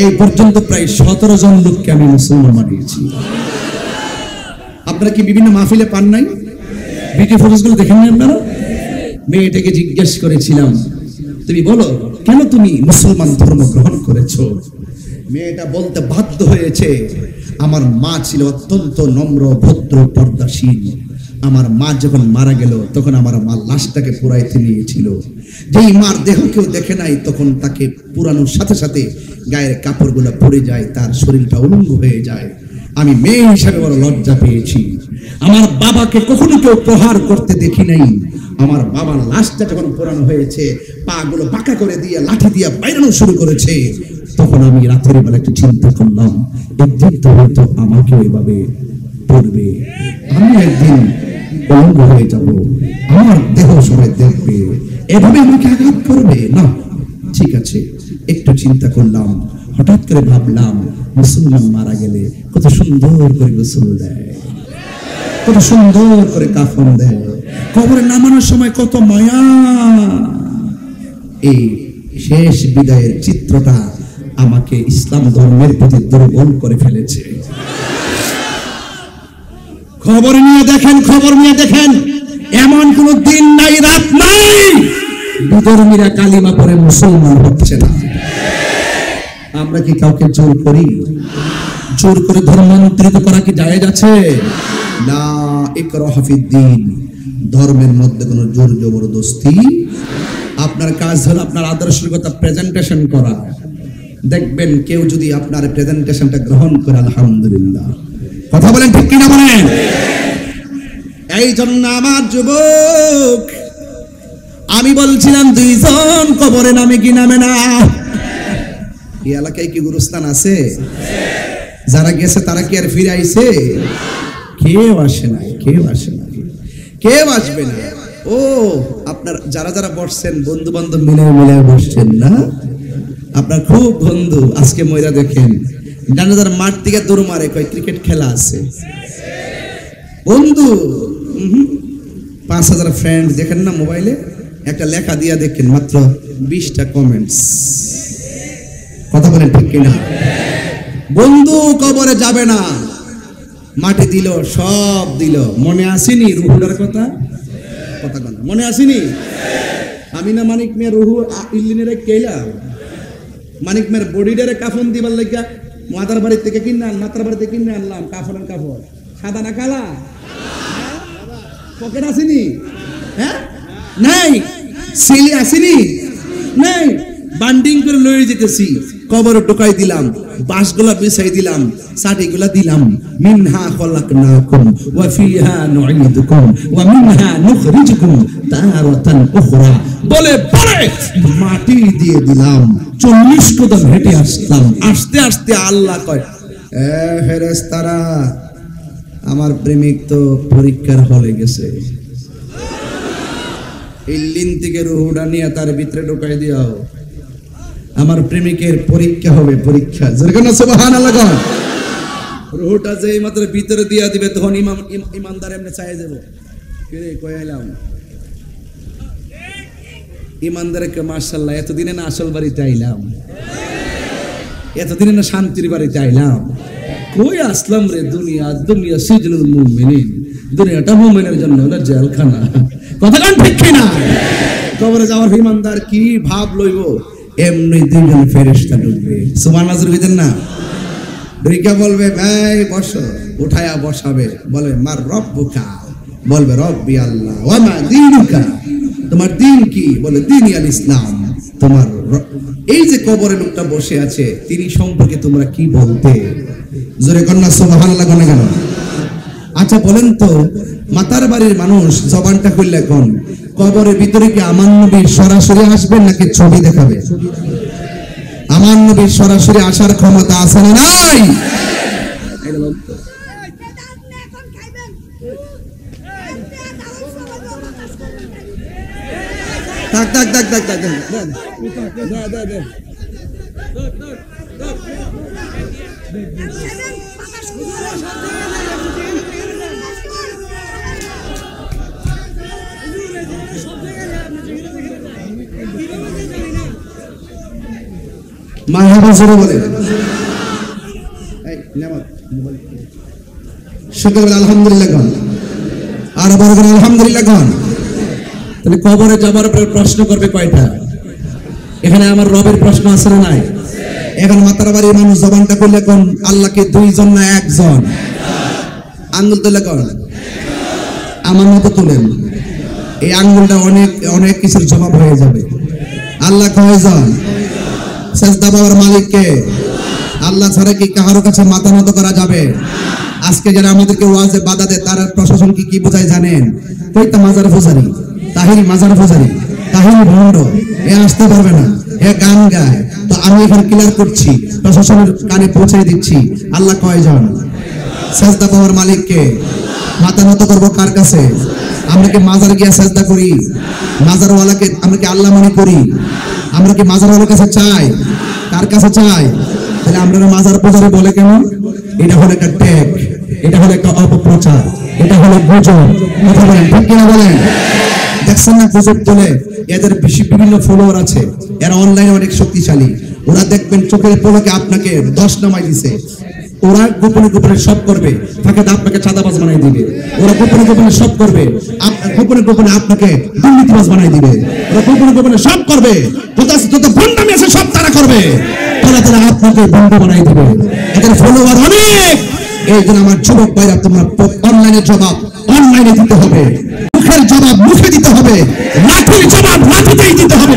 এই পর্যন্ত প্রায় 17 জন লোককে আমি মুসলমান বানিয়েছি। আপনারা কি বিভিন্ন মাহফিলে পান নাই? ভিডিও ফুটেজগুলো দেখেন না আপনারা? মেয়েটাকে জিজ্ঞেস করেছিলাম, তুমি বলো কেন তুমি মুসলমান ধর্ম গ্রহণ করেছো? মেয়েটা বলতে বাধ্য হয়েছে, আমার মা ছিল অত্যন্ত নম্র ভদ্র পর্দাশীল, আমার মা যখন মারা গেল তখন আমার মা লাশটাকে পুরাইতে নিয়েছিল, যেই মার দেহকেও দেখে নাই তখন তাকে পুরানোর সাথে সাথে গায়ের কাপড়গুলো পরে যায়, তার শরীরটা উলঙ্গ হয়ে যায়। আমি মেয়ে হিসাবে বড় লজ্জা পেয়েছি। আমার বাবাকে কখনো কেউ প্রহার করতে দেখি নাই। আমার বাবার লাশটা যখন পোড়ানো হয়েছে, পা গুলো বাঁকা করে দিয়ে লাঠি দিয়ে বাইরানো শুরু করেছে, তখন আমি রাতের বেলা একটু চিন্তা করলাম, একদিন তো হয়তো আমাকে ওইভাবে পড়বে, আমি একদিন উলঙ্গ হয়ে যাব, আমার দেহ সবাই দেখবে, এভাবে আমাকে আঘাত করবে না। ঠিক আছে, একটু চিন্তা করলাম। হঠাৎ করে ভাবলাম, মুসলমান মারা গেলে কত সুন্দর করে গোসল দেয়, কত সুন্দর করে কাফন দেয়, কবরে নামানোর সময় কত মায়া। এই শেষ বিদায়ের চিত্রটা আমাকে ইসলাম ধর্মের প্রতি দুর্বল করে ফেলেছে। খবর নিয়ে দেখেন, খবর নিয়ে দেখেন, এমন কোন দিন নাই, রাত নাই বিধর্মীরা কালিমা পড়ে মুসলমান হচ্ছে না। আমরা কি কাউকে জোর করি? জোর করে ধর্মান্তরিত করা কি জায়েজ আছে? লা ইকরাহা ফিদ্দীন, ধর্মের মধ্যে কোনো জোর জবরদস্তি। আপনার কাজ হলো আপনার আদর্শের কথা প্রেজেন্টেশন করা। দেখবেন কেউ যদি আপনার প্রেজেন্টেশনটা গ্রহণ করে, আলহামদুলিল্লাহ। কথা বলেন ঠিক কিনা বলেন? এই জন্য আমার যুবক, আমি বলছিলাম দুইজন কবরে নামে কি নামে না? এই এলাকায় কি গুরুস্থান আছে? যারা গেছে তারা কি আর ফিরে আইছে? কেউ আসে না, কেউ আসে না, কেউ আসবে না। ও আপনার যারা যারা বসছেন বন্ধু বান্ধব মিলে মিলে বসছেন না, আপনার খুব বন্ধু আজকে ময়রা দেখেন জানাজার মাঠ থেকে দৌড় মারে, কয় ক্রিকেট খেলা আছে বন্ধু। 5000 ফ্রেন্ড দেখেন না মোবাইলে, একটা লেখা দিয়া দেখেন মাত্র 20টা কমেন্টস। কথা বলেন ঠিক কিনা? বন্ধু কবরে যাবে না, মাটি দিল, সব দিল। মনে আসেনি রুহুলার কথা? কথা বলেন, মনে আসেনি? আমি না মানিক মিয়া রুহু ইল্লিনের কেলা মানিক মিয়ার বডিডারে কাফন দিবার লাগিয়া মাতার বাড়ি থেকে কিনে মাতার বাড়িতে কিনে আনলাম। কাফন সাদা না কালা? পকেট আসেনি? হ্যাঁ নাই। সিলি আসেনি? নাই। বান্ডিং করে লয়ে যেতেছি, কবর ঢুকাই দিলাম, বাঁশগুলা বিছাই দিলাম, সাটিগুলা দিলাম। মিনহা খলাকনাকুম ওয়া ফিহা নুঈদুকুম ওয়া মিনহা নুখরিজুকুম তারাতান উখরা বলে পরে মাটি দিয়ে দিলাম। 40 কদম হেঁটে আসলাম। আস্তে আস্তে আল্লাহ কয়, এ ফেরেশতারা, আমার প্রেমিক তো পরীক্ষার হলে গেছে, ইল্লিন থেকে রুহুটা নিয়ে তার ভিতরে ঢুকাই দিও। আমার প্রেমিকের পরীক্ষা হবে, পরীক্ষা। যেরকম সুবহানাল্লাহ কন। রুহুটা যেই মাত্র ভিতরে দিয়া দিবে তখন ইমানদার এমনি চাই যাব, কে কইলাম ইমানদারকে মাশাআল্লাহ এতদিনে না আসল বাড়িতে আইলাম, এতদিনে না শান্তির বাড়িতে আইলাম। কই আসলাম রে? দুনিয়া দুনিয়া সিজনুল মুমিনিন, দুনিয়াটা মুমিনের জন্য হলো জেলখানা। কথা কান ঠিক কিনা? কবরে যাওয়ার ইমানদার কি ভাব লইব? এমনি দুইজন ফেরেশতা ঢুকবে, সুবহানাল্লাহ দিবেন না? ঢুকে বলবে, ভাই বসো, উঠায়া বসাবে। বলে মার রব্বুকা, বলবে রব্বি আল্লাহ। ওয়া মা দীনুকা, তোমার দিন কি? বলে দীনি আল ইসলাম। তোমার এই যে কবরে লোকটা বসে আছে তিনি সম্পর্কে তোমরা কি বলতে? জোরে কন্যা সুবহানাল্লাহ কোন কেন? আচ্ছা বলেন তো, মাতার বাড়ির মানুষ জবানটা খুললে কোন কবরের ভিতরে কি আমার নবী সরাসরি আসবেন নাকি ছবি দেখাবে? আমার নবীর সরাসরি আসার ক্ষমতা আছে না নাই? তাক তাক তাক তাক তাক মারহাবা জোরে বলে। শুকর আলহামদুলিল্লাহ গান, আর বড় করে আলহামদুলিল্লাহ গান। তাহলে কবরে যাবার পরে প্রশ্ন করবে কয়টা? এখানে আমার রবের প্রশ্ন আছে না নাই? এখন মাতার বাড়ির মানুষ জবানটা করলে কোন আল্লাহকে দুইজন না একজন? আঙ্গুল তুলে কোন আমার মতো তোলেন, এই আঙ্গুলটা অনেক অনেক কিছুর জবাব হয়ে যাবে। আল্লাহ কয়জন? সেজদা পাওয়ার মালিক কে? আল্লাহ ছাড়া কি কারো কাছে মাথা নত করা যাবে? আজকে যারা আমাদেরকে ওয়াজে বাধা দেয় তারা প্রশাসন কি বোঝায় জানেন? কইতা মাজার পূজারি, তাহিরি মাজার পূজারি, তাহিরি ভণ্ড, এ আসতে পারবে না, এ গান গায়। তো আমি এখন ক্লিয়ার করছি, প্রশাসনের কানে পৌঁছে দিচ্ছি, আল্লাহ কয়জন? সেজদা পাওয়ার মালিক কে? মাথা নত করবো কার কাছে? আমরা কি মাজার গিয়া সেজদা করি? মাজারওয়ালাকে আমরা কি আল্লাহ মনে করি? আমরা কি মাজারওয়ালার কাছে চাই? কার কাছে চাই? তাহলে আমরা মাজার পূজারি বলে কেন? এটা হলো একটা ট্যাগ, এটা হলো একটা অপপ্রচার, এটা হলো গুজব। কথা বলেন ঠিক কিনা বলেন? দেখছেন না গুজব তোলে, এদের বিভিন্ন ফলোয়ার আছে, এরা অনলাইনে অনেক শক্তিশালী। ওরা দেখবেন চোখের পলকে আপনাকে 10 নামাই দিছে। ওরা গোপনে গোপনে সব করবে, ফাঁকে আপনাকে চাঁদাবাজ বানাই দিবে। ওরা গোপনে গোপনে সব করবে, গোপনে গোপনে আপনাকে দুর্নীতিবাজ বানাই দিবে। ওরা গোপনে গোপনে সব করবে, যত ভণ্ডামি আছে সব তারা করবে, তারা আপনাকে বন্ধ বানাই দিবে। এদের ফলোয়ার অনেক। এই জন্য আমার যুবক ভাইরা, তোমরা অনলাইনে জবাব অনলাইনে দিতে হবে, মুখের জবাব মুখে দিতে হবে, লাঠির জবাব লাঠিতেই দিতে হবে।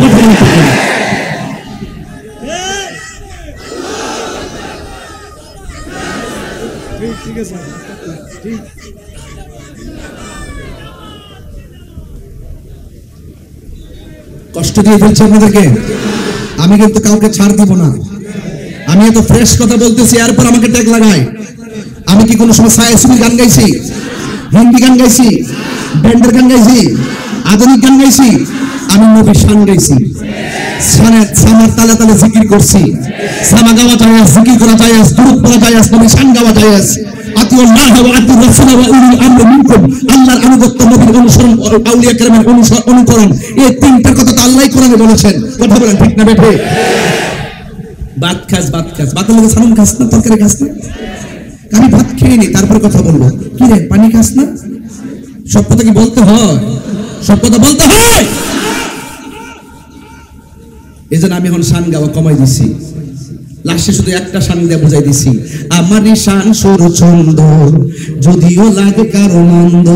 কষ্ট দিয়ে ফেলছি আপনাদেরকে, আমি কিন্তু কাউকে ছাড় দিব না। আমি এত ফ্রেশ কথা বলতেছি, এরপর আমাকে ট্যাগ লাগায়। আমি কি কোনো সময় সায়াসুমি গান গাইছি? হিন্দি গান গাইছি? ব্যান্ডের গান গাইছি? আধুনিক গান গাইছি? আমি নবীর শান গাইছি, সামার তালে তালে জিকির করছি। সামা গাওয়া যায়, জিকির করা যায়, দুরূদ পড়া যায়, নবীর শান গাওয়া যায়। আতিউল্লাহ ওয়া আতিউর রাসূল ওয়া উলিল আমরি মিনকুম, আল্লাহর আনুগত্য, নবীর অনুসরণ, আউলিয়া কেরামের অনুকরণ, এই তিনটার কথা তো আল্লাহই কোরআনে বলেছেন। কথা বলেন ঠিক না বেঠে? ভাত খাস, ভাত খাস, ভাতের মধ্যে সামন খাস না, তরকারি খাস না? আমি ভাত খেয়ে নি, তারপরে কথা বলবো। কি রে, পানি খাস না? সব কথা কি বলতে হয়? সব কথা বলতে হয়। এই জন্য আমি এখন শান গাওয়া কমাই দিছি, লাস্টে শুধু একটা শান দিয়ে বুঝাই দিছি, আমারই শান সুর ছন্দ, যদিও লাগে কারো মন্দ।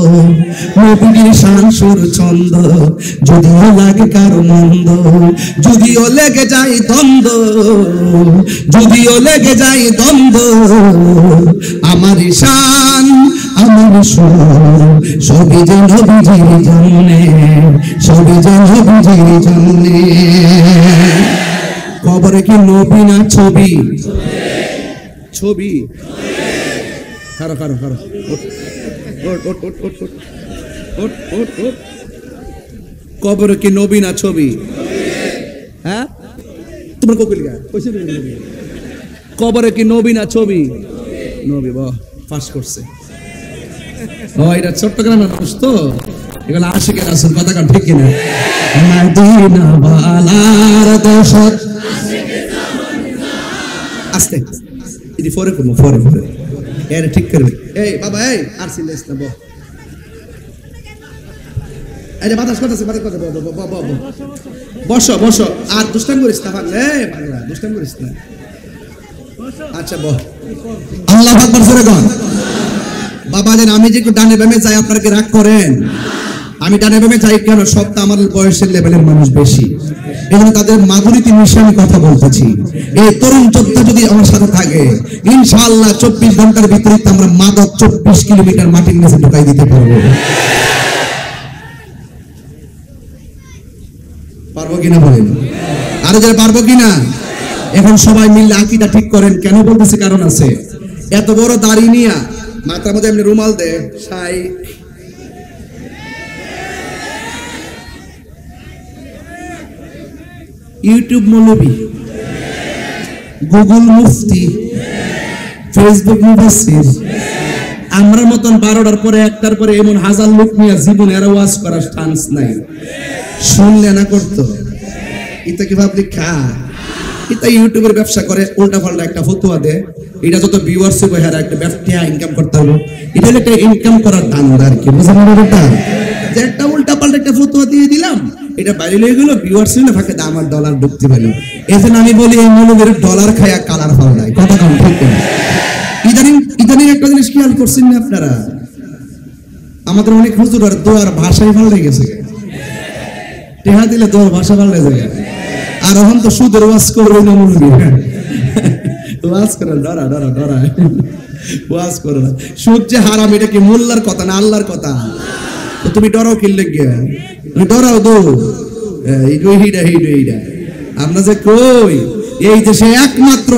নবীর শান সুর ছন্দ, যদিও লাগে কারো মন্দ। যদিও লেগে যায় দ্বন্দ্ব, যদিও লেগে যায় দ্বন্দ্ব, আমারই শান আমার সুর, সবই যে নবীজির জন্যে, সবই যে নবীজির জন্যে। কবরে কি নবী না ছবি? ছবি। খারো খারো খারো, কবরে কি নবী না ছবি? হ্যাঁ, তোমার কোকিল গা কবরে কি নবী না ছবি? নবী। বাহ, পাস করছে। ও, এটা চট্টগ্রামের মানুষ তো, এগুলো আশিকের রাসূল, কথা কান ঠিক কিনা? মদিনা বালার দেশত আস্তে এটি ফরে করবো, ফরে ফরে এর ঠিক করবে। এই বাবা, এই আর সিলেস না, বহ। এই যে বাতাস করতেছে, বাতাস করতে, বসো বসো, আর দুষ্টান করিস না পাগলা, এই পাগলা দুষ্টান করিস না। আচ্ছা বহ। আল্লাহু আকবার জোরে কর। বাবা জান, আমি যে একটু ডানে বামে যাই, আপনারা কি রাগ করেন? আমি ডানে বামে যাই কেন? সব তো আমার বয়সের লেভেলের মানুষ বেশি, এজন্য তাদের মাধুরীতে মিশে আমি কথা বলতেছি। এই তরুণ যোদ্ধা যদি আমার সাথে থাকে, ইনশাআল্লাহ 24 ঘন্টার ভিতরে আমরা মাদক 24 কিলোমিটার মাটির নিচে ঢুকাই দিতে পারবো। পারবো কিনা বলেন? আরে যারা পারবো কিনা? এখন সবাই মিলে আকীদা ঠিক করেন। কেন বলতেছি? কারণ আছে। এত বড় দাড়ি নিয়া মাথার মধ্যে এমনি রুমাল দে, সাই ইউটিউব মৌলবী, গুগল মুফতি, ফেসবুক মুফাসসির, আমরা মতন 12টার পরে 1টার পরে এমন হাজার লোক নিয়ে জীবন এরা ওয়াজ করার চান্স নাই। শুনলে না করতো, এটা কি ভাবলি খা, এটা ইউটিউবের ব্যবসা করে, উল্টা পাল্টা একটা ফতোয়া দেয়, এটা যত ভিউয়ার্স হবে হেরা একটা ব্যবসা ইনকাম করতে হবে। এটা হলো একটা ইনকাম করার ধান্দা আর কি, বুঝলেন না? এটা যে একটা উল্টা পাল্টা একটা ফতোয়া দিয়ে দিলাম, এটা বাইরে লয়ে গেল, ভিউয়ার্স হলো, ফাঁকে আমার ডলার ঢুকতে পেল। এজন্য আমি বলি, এই মৌলবীর ডলার খায়া কালার পাওয়া যায়। কথা কম ঠিক না? ইদানিং একটা জিনিস খেয়াল করছেন না আপনারা? আমাদের অনেক হুজুর আর দোয়ার ভাষাই পাল্টে গেছে, টেহা দিলে দোয়ার ভাষা পাল্টে যায়। আর এখন তো সুদের ওয়াজ করবে না, মুরগি ওয়াজ করে ডরা ডরা ডরা ওয়াজ করে না। সুদ যে হারাম এটা কি মোল্লার কথা না আল্লাহর কথা? তো তুমি ডরাও কিনলে গিয়া, তুমি ডরাও দো এইটা এইটা এইটা আমরা যে কই এই দেশে একমাত্র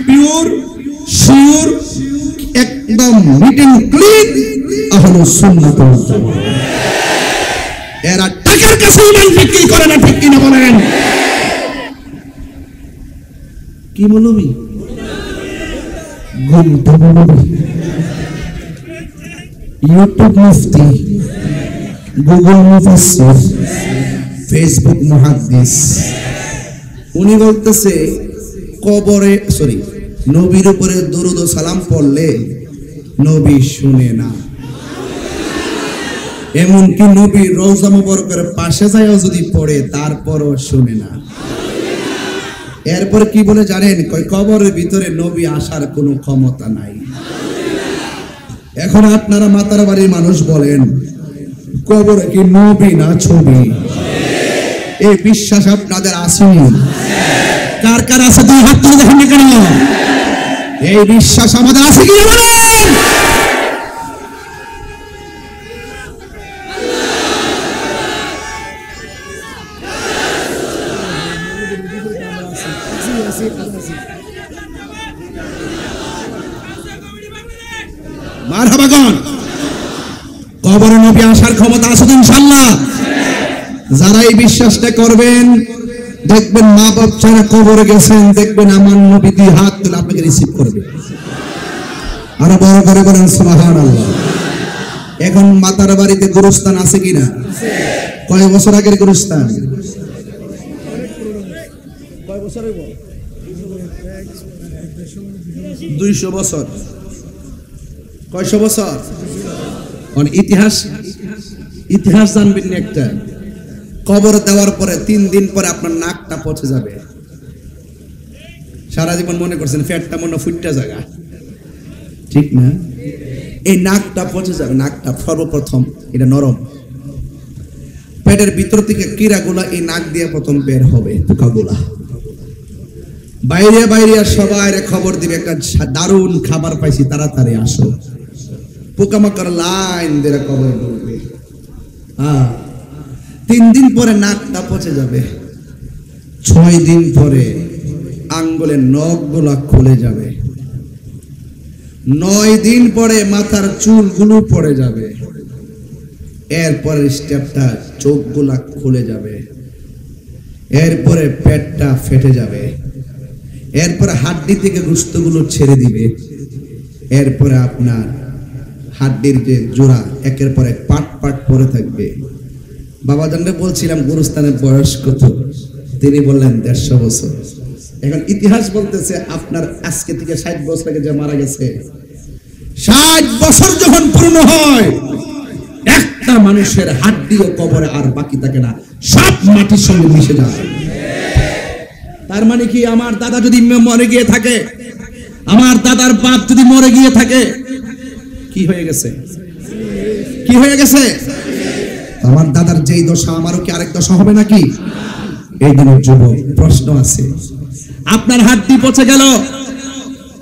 পিওর শিওর একদম মিটিং ক্লিন আহলে সুন্নাত ওয়াল জামাত। এরা টাকার কাছে ইমান বিক্রি করে না, ঠিক কিনা বলেন? কি মৌলবি? ঘুমটা মৌলবি, ইউটিউব মুফতি, গুগল মুফাসসির, ফেসবুক মুহাদ্দিস। উনি বলতেছে কবরে নবীর উপরে দরুদ ও সালাম পড়লে নবী শুনে না, এমনকি নবী রওজা মুবারকের পাশে যায়ও যদি পড়ে তারপরও শুনে না। এরপরে কি বলে জানেন? কবরের ভিতরে নবী আসার কোনো ক্ষমতা নাই। এখন আপনারা মাতার বাড়ির মানুষ বলেন কবরে কি নবী না ছবি? এই বিশ্বাস আপনাদের আসেনি? কার কার আছে দুই হাত তুলে দেখেন না কেন? এই বিশ্বাস আমাদের আছে কি বলেন? মারহাবাগন। কবরে নবী আসার ক্ষমতা আছে তো ইনশাআল্লাহ। যারা এই বিশ্বাসটা করবেন দেখবেন মা বাপ যারা কবরে গেছেন দেখবেন আমার নবী দুই হাত তুলে আপনাকে রিসিভ করবে। আরো বড় করে বলেন সুবহানাল্লাহ। এখন মাতার বাড়িতে গোরস্থান আছে কিনা? কয় বছর আগের গোরস্থান? কয় বছর হইব? 200 বছর। কয়শো বছর? ইতিহাস জানবেন না একটা। কবর দেওয়ার পরে 3 দিন পরে আপনার নাকটা পচে যাবে। সারা জীবন মনে করছেন ফ্যাটটা মনে ফুটটা জায়গা, ঠিক না? এই নাকটা পচে যাবে। নাকটা সর্বপ্রথম এটা নরম, পেটের ভিতর থেকে কীড়াগুলা এই নাক দিয়ে প্রথম বের হবে, পোকাগুলা বাইরে বাইরে। সবাই খবর দিবে একটা দারুণ খাবার পাইছি, তাড়াতাড়ি আসো। পোকামাকড় লাইন দিয়ে কবরে ঢুকবে। 3 দিন পরে নাকটা পচে যাবে। 6 দিন পরে আঙ্গুলের নখগুলা খুলে যাবে। 9 দিন পরে মাথার চুলগুলো পড়ে যাবে। এরপরে স্টেপটা চোখগুলা খুলে যাবে। এরপরে পেটটা ফেটে যাবে। এরপরে হাড্ডি থেকে গোশতগুলো ছেড়ে দিবে। এরপরে আপনার হাড্ডির যে জোড়া একের পর এক পাট পাট পরে থাকবে। বাবাজানকে বলছিলাম গুরুস্থানের বয়স কত? তিনি বললেন 150 বছর। এখন ইতিহাস বলতেছে আপনার আজকে থেকে 60 বছর আগে যে মারা গেছে, 60 বছর যখন পূর্ণ হয় একটা মানুষের হাড্ডিও কবরে আর বাকি থাকে না, সব মাটির সঙ্গে মিশে যায়। তার মানে কি আমার দাদা যদি মরে গিয়ে থাকে, আমার দাদার বাপ যদি মরে গিয়ে থাকে, কি হয়ে গেছে? কি হয়ে গেছে? আমার দাদার যেই দশা আমারও কি আরেক দশা হবে নাকি? এই দিনের যুবক প্রশ্ন আছে। আপনার হাড্ডি পচে গেল,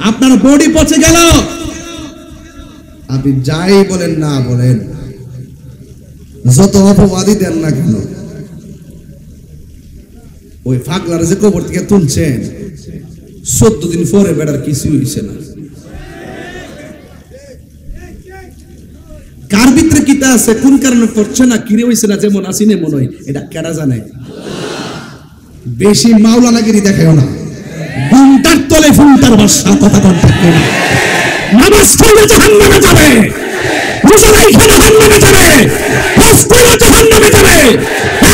আপনার বডি পচে গেল, আপনি যাই বলেন না বলেন, যত অপবাদই দেন না কেন, ওই ফাগলার যে কবর থেকে তুলছেন 14 দিন পরে বেটার কিছু হইছে না। কার ভিতরে কিতা আছে, কোন কারণে পড়ছে না, কিরে হইছে না, যেমন আসিনে মনে হয়, এটা কেডা জানে? বেশি মাওলানাগিরি দেখাও না। ঘুমটার তলে ফুলটার বাসা, কথা বলতে না। নামাজ পড়লে জাহান্নামে যাবে, রোজা রাখলে জাহান্নামে যাবে, হজ করলে জাহান্নামে যাবে।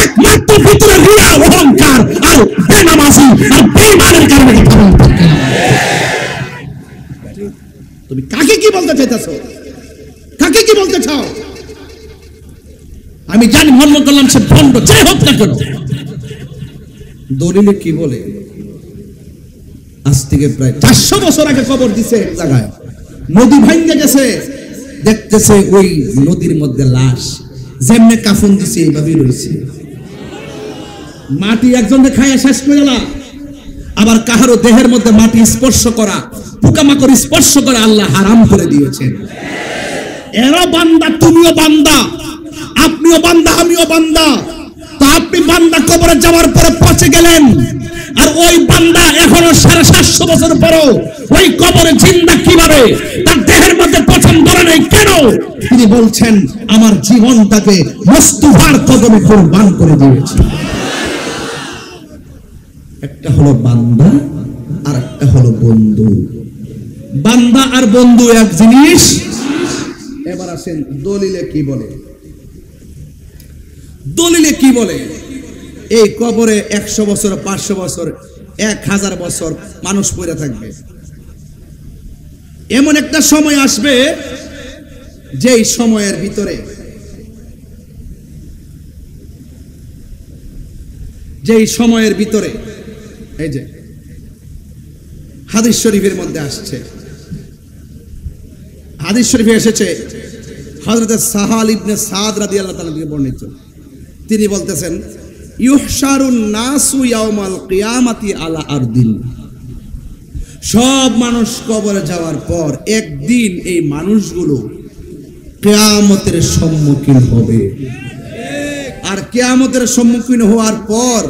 একমাত্র ভিতরে রিয়া, অহংকার আর বেনামাজি আর বেঈমানের কারণে কথা বলতে না। তুমি কাকে কি বলতে চাইতেছো? কাকে কি বলতে চাও? আমি জানি মনে করলাম সে ভণ্ড, যাই হোক না কেন। দলিলে কি বলে? আজ থেকে প্রায় 400 বছর আগে কবর দিছে এক জায়গায়, নদী ভাঙ্গে গেছে, দেখতেছে ওই নদীর মধ্যে লাশ, যেমনে কাফন দিছে এইভাবেই রয়েছে। মাটি একজনকে খাইয়া শেষ করে না, আবার কাহারও দেহের মধ্যে মাটি স্পর্শ করা, পোকামাকড় স্পর্শ করা আল্লাহ হারাম করে দিয়েছেন। এরা বান্দা, তুমিও বান্দা, আপনিও বান্দা, আমিও বান্দা। তো আপনি বান্দা কবরে যাওয়ার পরে পচে গেলেন, আর ওই বান্দা এখনো 750 বছর পরও ওই কবরে জিন্দা কিভাবে? তার দেহের মধ্যে পচন ধরে নাই কেন? তিনি বলছেন আমার জীবনটাকে মুস্তাফার কদমে কুরবান করে দিয়েছি। একটা হলো বান্দা আর একটা হলো বন্ধু। বান্দা আর বন্ধু এক জিনিস। এবার আসেন দলিলে কি বলে। দলিলে কি বলে? এই কবরে 100 বছর, 500 বছর, 1000 বছর মানুষ পড়ে থাকবে। এমন একটা সময় আসবে যেই সময়ের ভিতরে এই যে হাদিস শরীফের মধ্যে আসছে, হাদিস শরীফে এসেছে হযরত সাহাল ইবনে সাদ রাদিয়াল্লাহু তাআলা থেকে বর্ণিত। তিনি বলতেছেন ইউহশারুন নাসু ইয়াউমাল কিয়ামাতি আলা আরদিন। সব মানুষ কবরে যাওয়ার পর একদিন এই মানুষগুলো কিয়ামতের সম্মুখীন হবে। আর কিয়ামতের সম্মুখীন হওয়ার পর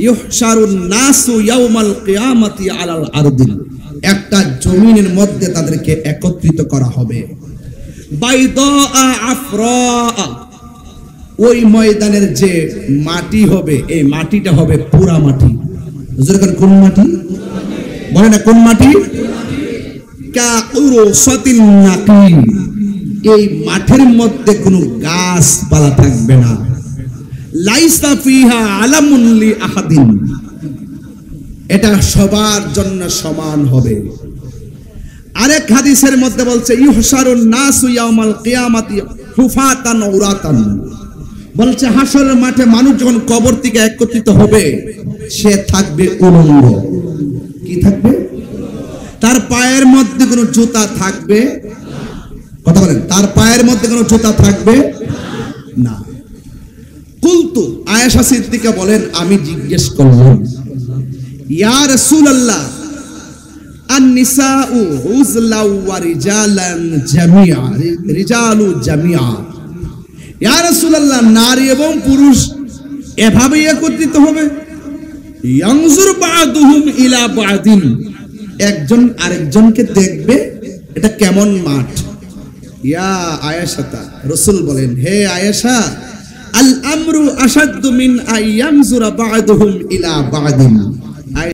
ইউহশারুন নাসু ইয়াউমাল কিয়ামাতি আলাল আরদিন, একটা জমিনের মধ্যে তাদেরকে একত্রিত করা হবে। বাইদা আফরা, ওই ময়দানের যে মাটি হবে এই মাটিটা হবে পুরা মাটি। কোন মাটি বলে না? কোন মাটি? কাউরসাতিন নাকিল, এই মাঠের মধ্যে কোনো গাছপালা থাকবে না। লাইসা ফিহা আলামুন লি আহাদিন, এটা সবার জন্য সমান হবে। আরেক হাদিসের মধ্যে বলছে ইউহশারুন নাসু ইয়াউমাল কিয়ামাতি হুফাতান উরাতান, বলছে হাসরের মাঠে মানুষ যখন কবর থেকে একত্রিত হবে সে থাকবে উলঙ্গ। কি থাকবে? তার পায়ের মধ্যে কোনো জুতা থাকবে? কথা বলেন, তার পায়ের মধ্যে কোনো জুতা থাকবে না। কুলতু, আয়েশা সিদ্দিকা বলেন আমি জিজ্ঞেস করলাম ইয়া রাসূলুল্লাহ আন-নিসাউ উযলাউ ওয়া রিজালান জামিআ, রিজালু জামিআ, ইয়া রাসূলুল্লাহ নারী এবং পুরুষ এভাবে একত্রিত হবে? ইয়ানজুর বা'দুহুম ইলা বা'দিন, একজন আরেকজনকে দেখবে। এটা কেমন মাঠ? ইয়া আয়েশা, রাসূল বলেন হে আয়েশা, আল আমরু আশাদ্দু মিন আইয়ানজুরা বা'দুহুম ইলা বা'দিন।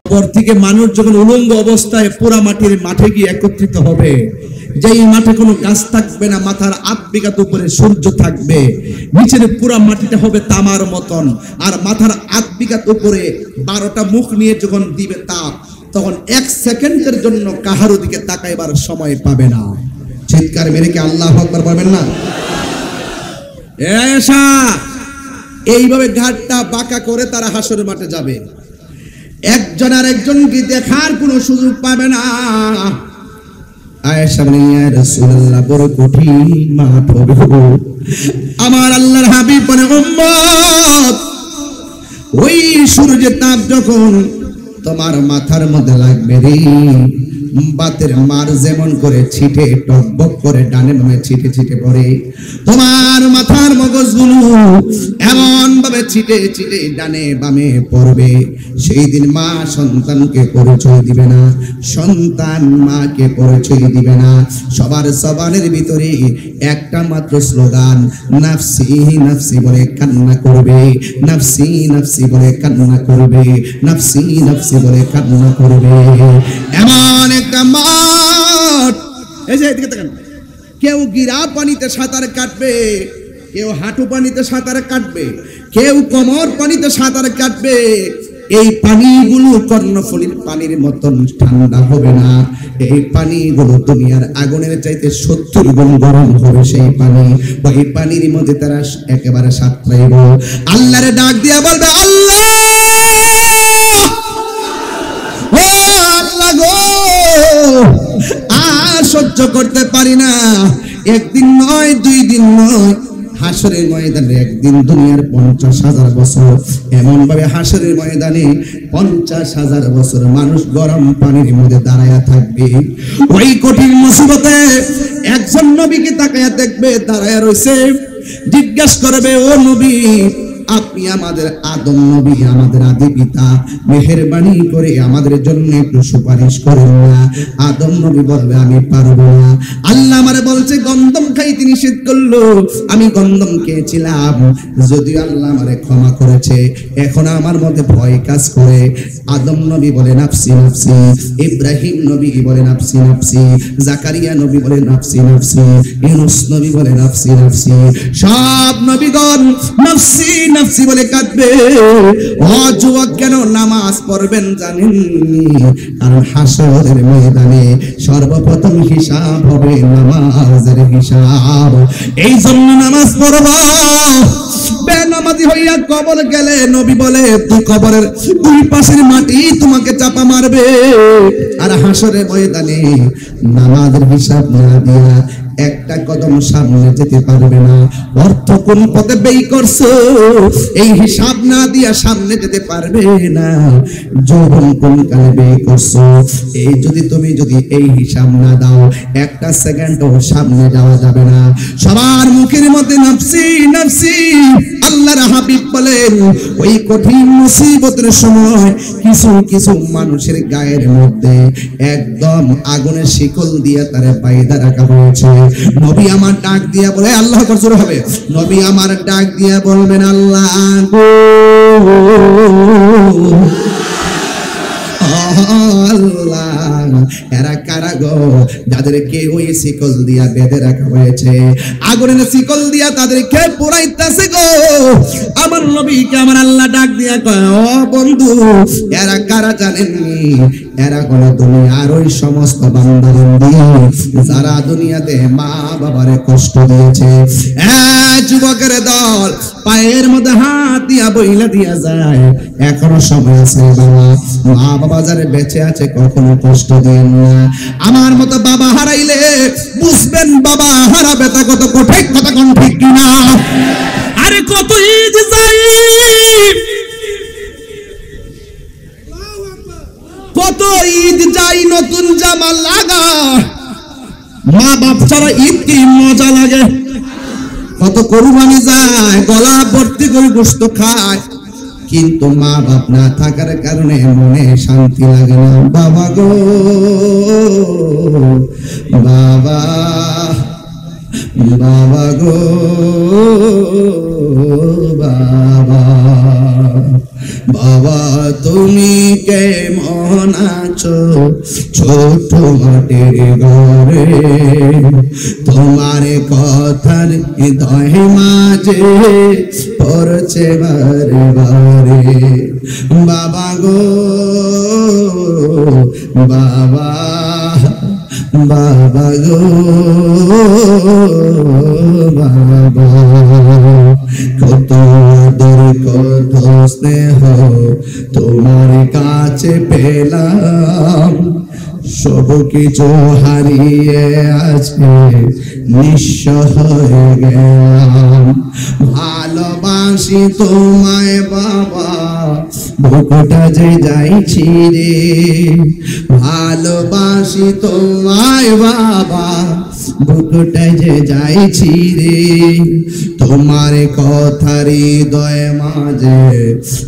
কবর থেকে মানুষ যখন উলঙ্গ অবস্থায় পুরা মাঠে গিয়ে একত্রিত হবে, যেই মাঠে কোনো গাছ থাকবে না, মাথার 8 বিঘাত উপরে সূর্য থাকবে, নিচের পুরা মাটিটা হবে তামার মতন, আর মাথার 8 বিঘাত উপরে 12টা মুখ নিয়ে যখন দিবে তাপ, তখন 1 সেকেন্ডের জন্য কাহারো দিকে তাকাইবার সময় পাবে না। চিৎকার মেরে কি আল্লাহু আকবার বলবেন না? এসা এইভাবে ঘাটটা বাঁকা করে তারা হাসরের মাঠে যাবে, একজন আর একজনকে দেখার কোনো সুযোগ পাবে না। আয়েশা বলেন ইয়া রাসূলুল্লাহ বড় কঠিন মাঠ হবে। আমার আল্লাহর হাবিব বলে উম্মত, ওই সূর্যের তাপ যখন তোমার মাথার মধ্যে লাগবে রে, বাতের মার যেমন করে ছিটে টকবক করে ডানে বামে ছিটে ছিটে পড়ে, তোমার মাথার মগজগুলো এমন ভাবে ছিটে ছিটে ডানে বামে পড়বে। সেই দিন মা সন্তানকে পরিচয় দিবে না, সন্তান মাকে পরিচয় দিবে না। সবার জবানের ভিতরে একটা মাত্র স্লোগান, নাফসি নাফসি বলে কান্না করবে, নাফসি নাফসি বলে কান্না করবে, নাফসি নাফসি বলে কান্না করবে। এমন একটা মাঠ, এই যে এদিকে তাকান, কেউ গিরা পানিতে সাঁতার কাটবে, কেউ হাঁটু পানিতে সাঁতার কাটবে, কেউ কোমর পানিতে সাঁতার কাটবে। এই পানিগুলো কর্ণফুলীর পানির মতন ঠান্ডা হবে না, এই পানিগুলো দুনিয়ার আগুনের চাইতে 70 গুণ গরম হবে। সেই পানি, ওই পানির মধ্যে তারা একেবারে সাঁতরাইব। আল্লাহরে ডাক দিয়া বলবে আল্লাহ, আর সহ্য করতে পারি না, একদিন নয়, 2 দিন নয়, হাসরের ময়দানে একদিন দুনিয়ার 50,000 বছর, এমন ভাবে হাসরের ময়দানে 50,000 বছর মানুষ গরম পানির মধ্যে দাঁড়ায়া থাকবে। ওই কঠিন মুসিবতে একজন নবীকে তাকায়া দেখবে, দাঁড়ায়া রয়েছে, জিজ্ঞাসা করবে, ও নবী, আপনি আমাদের আদম নবী, আমাদের আদি পিতা, মেহেরবানি করে আমাদের জন্য একটু সুপারিশ করেন না। আদম নবী বলবে, আমি পারবো না। আল্লাহ আমারে বলছে গন্ধম খাইতে নিষেধ করলো, আমি গন্ধম খেয়েছিলাম, যদিও আল্লাহ আমারে ক্ষমা করেছে, এখন আমার মধ্যে ভয় কাজ করে। আদম নবী বলে নাফসি নাফসি, ইব্রাহিম নবী বলে নাফসি নাফসি, জাকারিয়া নবী বলে নাফসি নাফসি, ইউনূস নবী বলে নাফসি নাফসি, সব নবীগণ নাফসি নাফসি বলে কাঁদবে। ও যুবক, কেন নামাজ পড়বেন জানেননি? কারণ হাসরের ময়দানে সর্বপ্রথম হিসাব হবে নামাজের হিসাব। এই জন্য নামাজ পড়বা। বেনামাজি হইয়া কবর গেলে নবী বলে, তুই কবরের দুই পাশের মাটি তোমাকে চাপা মারবে। আর হাসরের ময়দানে নামাজের হিসাব না দিয়া একটা কদম সামনে যেতে পারবে না। অর্থ কোন পথে ব্যয় করছো, এই হিসাব না দিয়া সামনে যেতে পারবে না। যৌবন কোন কালে ব্যয় করছো, এই তুমি যদি এই হিসাব না দাও, একটা সেকেন্ডও সামনে যাওয়া যাবে না। সবার মুখের মধ্যে নাফসি নাফসি। আল্লাহর হাবিব বলেন, ওই কঠিন মুসিবতের সময় কিছু কিছু মানুষের গায়ের মধ্যে একদম আগুনের শিকল দিয়ে তারে বাইধা রাখা হয়েছে। নবী আমার ডাক দিয়া বলে, আল্লাহ আকবার হবে, নবী আমার ডাক দিয়া বলবেন, আল্লাহ গো, আল্লাহ, এরা কারা গো যাদেরকে ওই শিকল দিয়া বেঁধে রাখা হয়েছে, আগুনের শিকল দিয়া তাদেরকে পোড়াইতেছে গো। আমার নবীকে আমার আল্লাহ ডাক দিয়া কয়, ও বন্ধু, এরা কারা জানেননি? এরা হলো দুনিয়ার ওই সমস্ত বান্দা বান্দি যারা দুনিয়াতে মা বাবারে কষ্ট দিয়েছে। যুবকের দল পায়ের মধ্যে হাত দিয়া বইলা দিয়া যায়, এখনো সময় আছে বাবা। মা বাবা যারা বেঁচে আছে কখনো কষ্ট দেন না। আমার মতো বাবা হারাইলে বুঝবেন বাবা হারাবে তা কত কঠিন, কথা কোন ঠিক কিনা? আরে কত ঈদ যাই, কত ঈদ যাই, নতুন জামা লাগা, মা বাপ ছাড়া ঈদ কি মজা লাগে? কত কুরবানি যায়, গলা ভর্তি করে গোশত খায়, কিন্তু মা বাপ না থাকার কারণে মনে শান্তি লাগে না। বাবা গো বাবা, বাবা গো বাবা, বাবা তুমি কেমন আছো ছোট মাটির ঘরে? তোমার কথার হৃদয় মাঝে পড়ছে বারে বারে। বাবা গো বাবা, বাবা গো বাবা, কত আদর কত স্নেহ তোমার কাছে পেলাম, সব কিছু হারিয়ে আছে নিঃস্ব হয়ে গেলাম। ভালোবাসি তোমায় বাবা, বুকটা যে যাইছি রে, ভালোবাসি তোমায় বাবা, বুকটা যে যাইছি রে, তোমার কথার হৃদয় মাঝে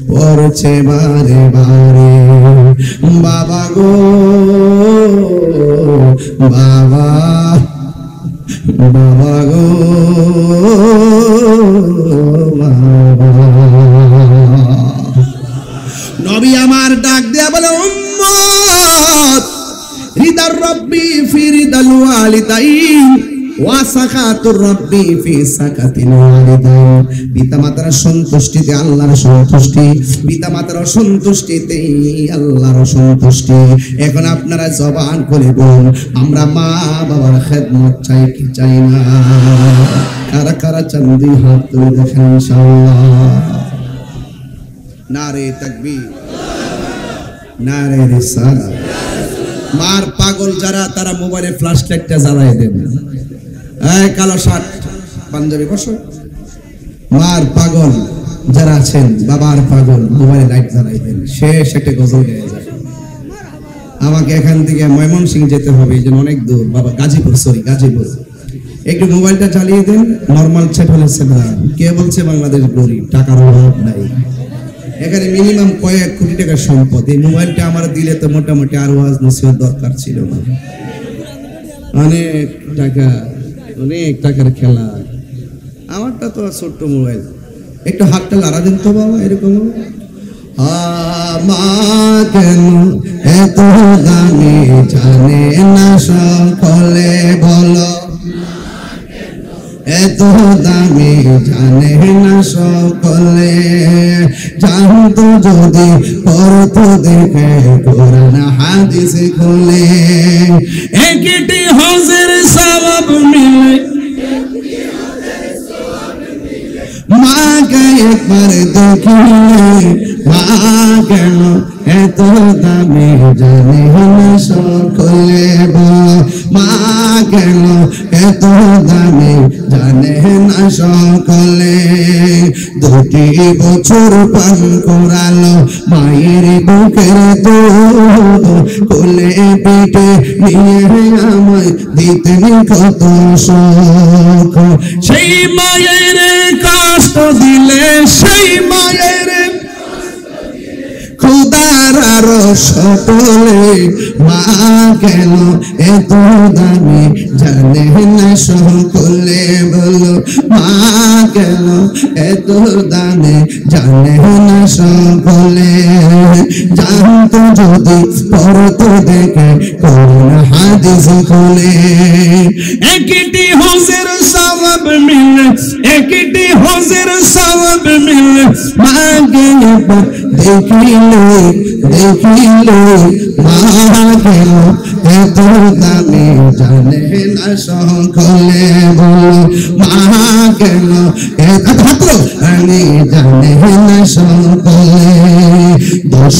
পড়ছে বারে বারে। বাবা গো বাবা, বাবা গো বাবা। নবী আমার ডাক দেয়া বলে, উম্মত, রিদার রব্বি ফি রিদাল ওয়ালিদাইন ওয়া সাকাতুর রব্বি ফি সাকাতিল ওয়ালিদাইন। পিতামাতার সন্তুষ্টিতে আল্লাহর সন্তুষ্টি, পিতামাতার অসন্তুষ্টিতে আল্লাহর সন্তুষ্টি। এখন আপনারা জবান করে বলুন, আমরা মা বাবার খেদমত চাই কি চাই না? কারা কারা চান দুই হাত তুলে দেখেন ইনশাআল্লাহ। নারে তাকবীর, নারে রিসালাত। মার পাগল যারা, তারা মোবাইলে ফ্ল্যাশ লাইটটা জ্বালায় দেন। এই কালো শার্ট পাঞ্জাবি বসো। মার পাগল যারা আছেন, বাবার পাগল, মোবাইলে লাইট জ্বালাইবেন, সে সেটে গজল গেয়ে যায়। আমাকে এখান থেকে ময়মনসিংহ যেতে হবে, এই জন্য অনেক দূর। বাবা গাজীপুর, সরি গাজীপুর। একটু মোবাইলটা চালিয়ে দেন, নর্মাল সেট হলে সেটা। কে বলছে বাংলাদেশ গরিব, টাকার অভাব নাই? এখানে মিনিমাম কয়েক কোটি টাকার সম্পদ। এই মোবাইলটা আমার দিলে তো মোটামুটি আর ওয়াজ নসিহত দরকার ছিল না। অনেক টাকা, অনেক টাকার খেলা। আমারটা তো ছোট্ট মোবাইল। একটু হাতটা লাড়া দেন তো বাবা, এরকম। মা কেন এত দামি জানে না সকলে, বলো এত দামি জানে না সকলে। জানতো যদি পড়তো দেখে কোরআন হাদিস খুলে, একটি হজের সওয়াব মিলে, মাকে একবার দেখিলে। মা কেন এত দামি জানে না সকলে, বলো মা কেন এত দামি জানে না সকলে। 2 বছর পান করালো মায়ের বুকের দুধ, কোলে পিঠে নিয়ে আমায় দিতেন কত সুখ। সেই মায়ের কষ্ট দিলে, সেই মায়ের খোদার আরো সকলে। মা কেন এত দামি জানে না সকলে, বলো মা কেন এত দামি জানে না সকলে। জানতো যদি পড়তো দেখে কোরআন হাদিস খুলে, একটি হজের সওয়াব মিলে, একটি হজের সওয়াব মিলে। মাকে একবার দেখিলে, দেখিলে। মা কেন এত দামি জানে না সকলে, বলো মা কেন এত আমি জানে না সকলে। 10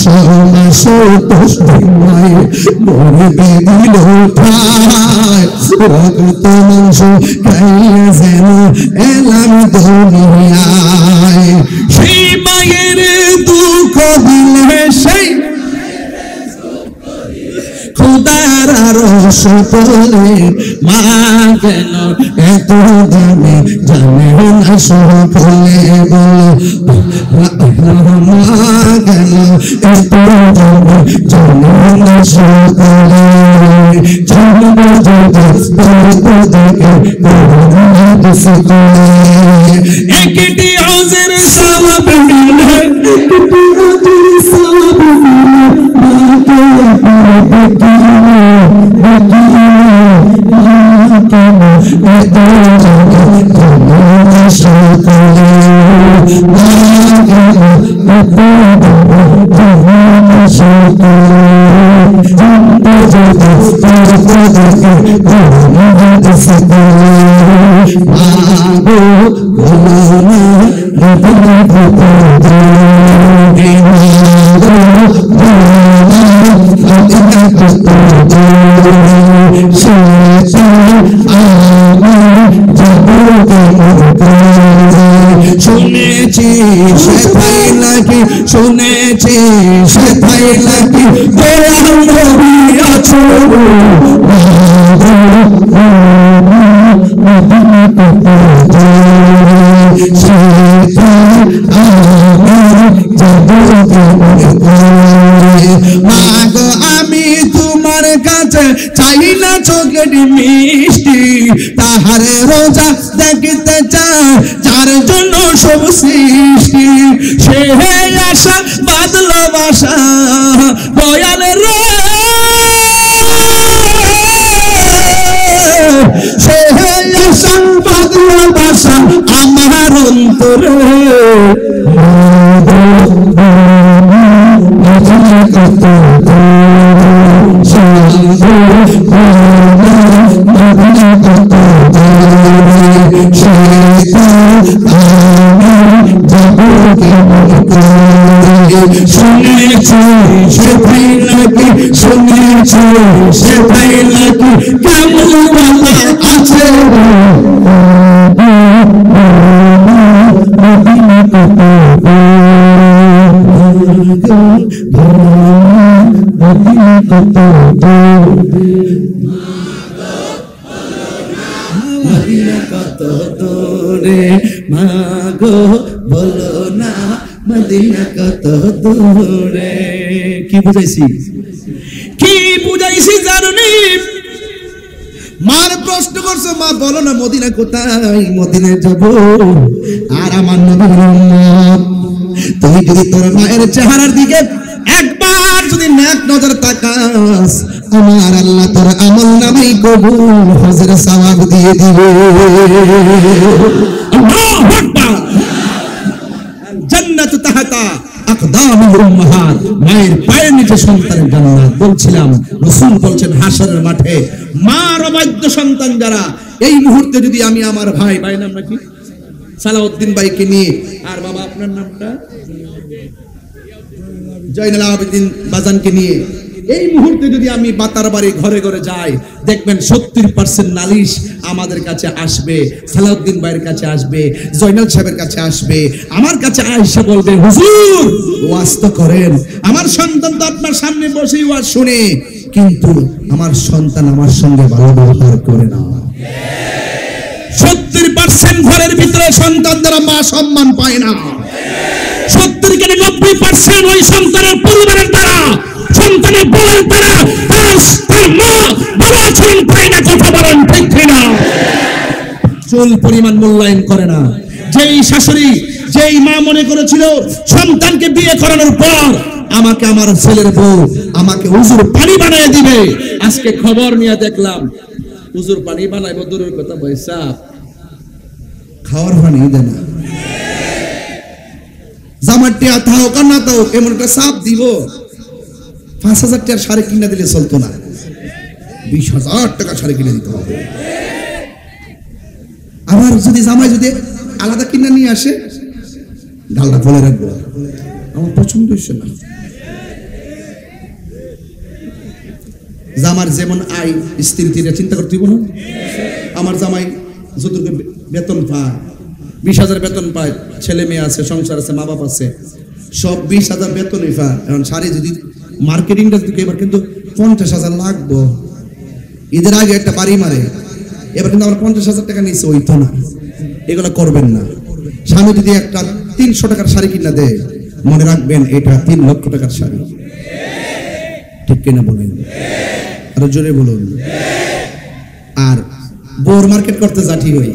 মাস 10 দিন মায়ের গর্ভে দিল ঠাই, রক্ত মাংস খাইয়ে যেন এলাম দুনিয়ায়। সেই মায়ের দুঃখ দিলে, সেই খোদার আরো সকলে। মা কেন এত দামি জানে না সকলে, বলো মা কেন এত দামি জানে না সকলে। জন্ম যদি পড়তো দেখে কোরআন হাদিস খুলে, একটি হজের সওয়াব মিলে, একটি হজের সওয়াব মিলে। মাকে শুনেছি সেথায় নাকি, শুনেছি সেথায় নাকি দয়াল নবী আছো। মাগো আমি তোমার কাছে চাই না চোখের মিষ্টি, তাহারে রোজা দেখতে চাই যার জন্য সব সৃষ্টি। সে আশা বাদলো বাসা দয়াল রে, সে আশা বাদলো বাসা আমার অন্তরে। শুনেছি সেথায় নাকি, শুনেছি সেথায় নাকি কেমন আছে। গো মদিনা কত মদিনা কত দূরে মা গো বলো না মদিনা কত দূরে। কি বুঝাইছি জানুনি? মার প্রশ্ন করছো, মা বলো না মদিনা কোথায়? মদিনায় যাব আর আমার নবীর উম্মত। তুই যদি তোর মায়ের চেহারার দিকে একবার যদি নেক নজর তাকাস, আমার আল্লাহ তোর আমল নামেই কবুল হজের সওয়াব দিয়ে দিবে। আল্লাহু আকবার। জান্নাতু তাহতা আকদামুল উম্মাহাত, মায়ের পায়ের নিচে সন্তানের জান্নাত। বলছিলাম রাসূল বলছেন হাসরের মাঠে মার অবাধ্য সন্তান যারা, এই মুহূর্তে যদি আমি আমার ভাই নাম নাকি সালাউদ্দিন ভাইকে নিয়ে, আর বাবা আপনার নামটা জয়নাল আবেদিন বাজানকে নিয়ে এই মুহূর্তে যদি আমি বাতার বাড়ি ঘরে ঘরে যাই, দেখবেন 70% নালিশ আমাদের কাছে আসবে, সালাউদ্দিন ভাইয়ের কাছে আসবে, জয়নাল সাহেবের কাছে আসবে, আমার কাছে আয়েশা বলবে হুজুর ওয়াজ তো করেন, আমার সন্তান তো আপনার সামনে বসেই ওয়াজ শুনে, কিন্তু আমার সন্তান আমার সঙ্গে ভালো ব্যবহার করে না। 70% ঘরের ভিতরে সন্তান দ্বারা মা সম্মান পায় না। 70-90% ওই সন্তানের পরিবারের দ্বারা, সন্তানের বউয়ের দ্বারা তার মা বাবা আচরণ পায় না। কথা বলেন ঠিক কিনা? চুল পরিমাণ মূল্যায়ন করে না। যেই শাশুড়ি, যেই মা মনে করেছিল সন্তানকে বিয়ে করানোর পর আমাকে আমার ছেলের বউ আমাকে হুজুর পানি বানিয়ে দিবে, আজকে খবর নিয়ে দেখলাম হুজুর পানি বানাইব দূরের কথা, পয়সা খাওয়ার পানি দেয় না। জামাটি আথাও কান্না তাও কেমন একটা সাপ দিব, 5,000 টাকার শাড়ি কিনে দিলে চলতো না, 20,000 টাকা শাড়ি কিনে দিতে হবে। আবার যদি জামাই যদি আলাদা কিনে নিয়ে আসে, ডালটা ফলে রাখবো, আমার পছন্দ হচ্ছে না। জামার যেমন আয় স্ত্রী চিন্তা করতে দিব না। আমার জামাই যতটুকু বেতন পায়, 20,000 বেতন পায়, ছেলে মেয়ে আছে, সংসার আছে, মা বাপ আছে, সব 20,000 বেতনই পায়। এখন শাড়ি যদি মার্কেটিংটা দিকে এবার কিন্তু 50,000 লাগবো। ঈদের আগে একটা বাড়ি মারে, এবার কিন্তু আমার 50,000 টাকা নিচে হইতো না। এগুলো করবেন না। স্বামী যদি একটা 300 টাকার শাড়ি কিনা দেয়, মনে রাখবেন এটা 3 লক্ষ টাকার শাড়ি। ঠিক কিনা বলেন? আরো জোরে বলুন। আর বোর মার্কেট করতে যা ঠিক হই,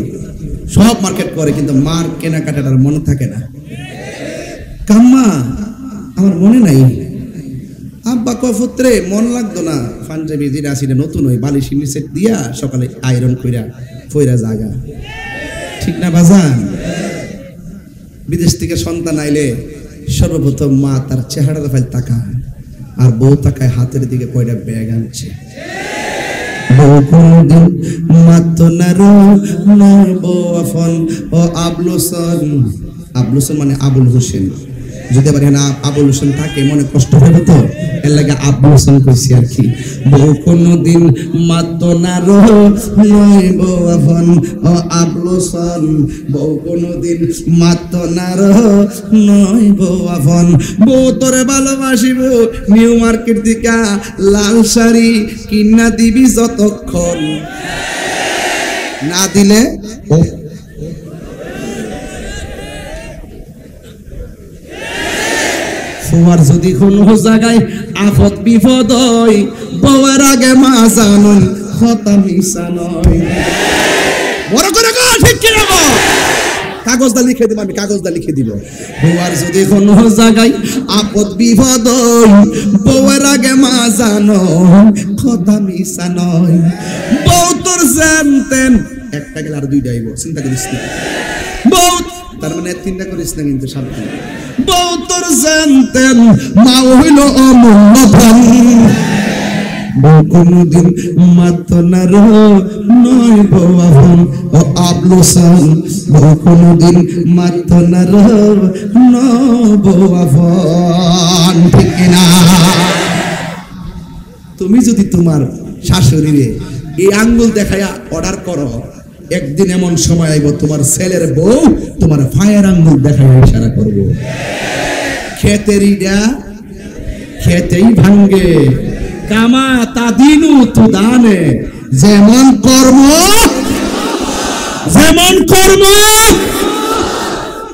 সব মার্কেট করে, কিন্তু মার কেনাকাটার মনে থাকে না। কাম্মা আমার মনে নাই, আব্বা কফত্রে মন লাগতো না, পাঞ্জাবি যেটা আসিটা নতুন ওই বালিশি সেট দিয়া সকালে আয়রন কইরা ফইরা জাগা। ঠিক না বাজান? বিদেশ থেকে সন্তান আইলে সর্বপ্রথম মা তার চেহারার ফাইল তাকায়, আর বউ তাকায় হাতের দিকে কয়টা ব্যাগ আনছে। বউ কোনদিন মাতো না রো নয় বউ আফন ও আবলুসন, আবলুসন মানে আবুল হোসেন, যদি আবার এখানে আবুল হোসেন থাকে মনে কষ্ট হবে তো, এর লাগে আবুল হোসেন কইছি আর কি। বউ কোনদিন মাতো না রো নয় বউ আফন ও আবুল হোসেন, বউ কোনদিন মাতো না রো নয় বউ আফন। বউ তোরে ভালোবাসিব, নিউ মার্কেট থেকে লাল শাড়ি কিনা দিবি যতক্ষণ না দিলে তোমার যদি কোনো জায়গায় আফত বিপদ হয়, বউয়ের আগে মা জানুন কথা মিশা নয়। বড় করে ঠিক কি না? কাগজটা লিখে দিব, আমি কাগজটা লিখে দিব। বউয়ার যদি কোনো জায়গায় আপদ বিপদ হয়, বউয়ের আগে মা জানো কথা মিশা নয়। বউ তোর জানতেন একটা গেলে আর দুইটা আইব, চিন্তা করিস না। বউ তার মানে 3টা করিস না, কিন্তু সাবধান। বউ তোর জানতেন মা হইল অমূল্য ধন, বউ কোনদিন মাতো না রো নয় বউ আফন ও আবলুসন, বউ কোনদিন মাতো না রো নয় বউ আফন। ঠিক কিনা? তুমি যদি তোমার শাশুড়িরে এই আঙ্গুল দেখায়া অর্ডার করো, একদিন এমন সময় আইব তোমার ছেলের বউ তোমার ফায়ার আঙ্গুল দেখায় ইশারা করবো, খেতের ইডা খেতেই ভাঙ্গে কামা তাদিনু তুদানে যেমন কর্ম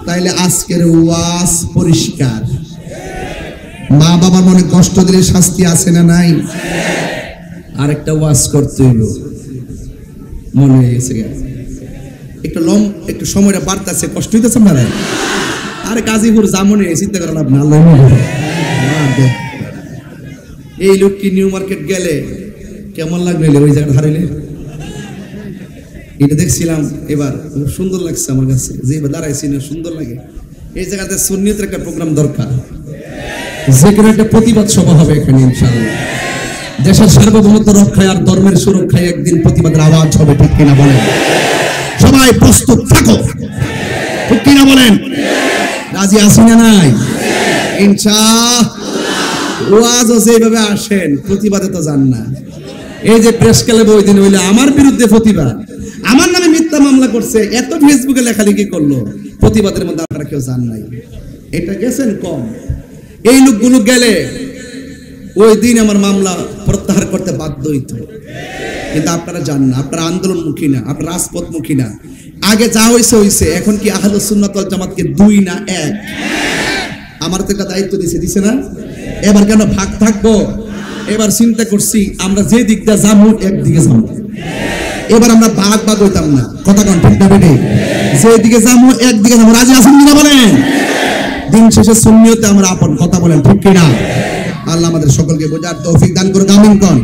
তাইলে আজকের ওয়াজ পরিষ্কার মা বাবার মনে কষ্ট দিলে শাস্তি আছে না নাই আরেকটা ওয়াজ করতে হইব মনে হয়ে গেছে একটু সময়টা বাড়তেছে কষ্ট হইতেছে না আরে গাজীপুর জামনে চিন্তা করা লাভ না আল্লাহ এই লোক কি নিউ মার্কেট গেলে কেমন লাগবে ওই জায়গাটা হারিলে এটা দেখছিলাম এবার সুন্দর লাগছে আমার কাছে যে এবার দাঁড়াইছি না সুন্দর লাগে এই জায়গাতে সুন্নিয়তের একটা প্রোগ্রাম দরকার যে কোনো একটা প্রতিবাদ সভা হবে এখানে ইনশাআল্লাহ দেশের সার্বভৌমত্ব রক্ষায় আর ধর্মের সুরক্ষায় একদিন প্রতিবাদের আওয়াজ হবে ঠিক কিনা বলেন সবাই প্রস্তুত থাকো ঠিক কিনা বলেন রাজি আছি না নাই ইনশাআল্লাহ ওয়াজ যেভাবে আসেন প্রতিবাদে তো যান না এই যে প্রেস ক্লাবে ওই দিন হইলে আমার বিরুদ্ধে প্রতিবাদ আমার নামে মিথ্যা মামলা করছে এত ফেসবুকে লেখালেখি করলো প্রতিবাদের মধ্যে আপনারা কেউ জান নাই এটা গেছেন কম এই লোকগুলো গেলে ওই দিন আমার মামলা প্রত্যাহার করতে বাধ্য হইতো কিন্তু আপনারা জান না আপনারা আন্দোলনমুখী না আপনারা রাজপথমুখী না আগে যা হইছে এখন কি আহলুস সুন্নাত ওয়াল জামাতকে 2 না 1 আমার তো একটা দায়িত্ব দিছে না এবার কেন ভাগ থাকবো এবার চিন্তা করছি আমরা যে দিকটা যাবো একদিকে যাবো এবার আমরা ভাগ হইতাম না কথা কোন ঠিক না বেটে যে দিকে যাবো একদিকে যাবো রাজি আছেন কিনা বলেন দিন শেষে সুন্নিয়তে আমরা আপন কথা বলেন ঠিক কিনা আল্লাহ আমাদের সকলকে বোঝার তৌফিক দান করুন আমিন কোন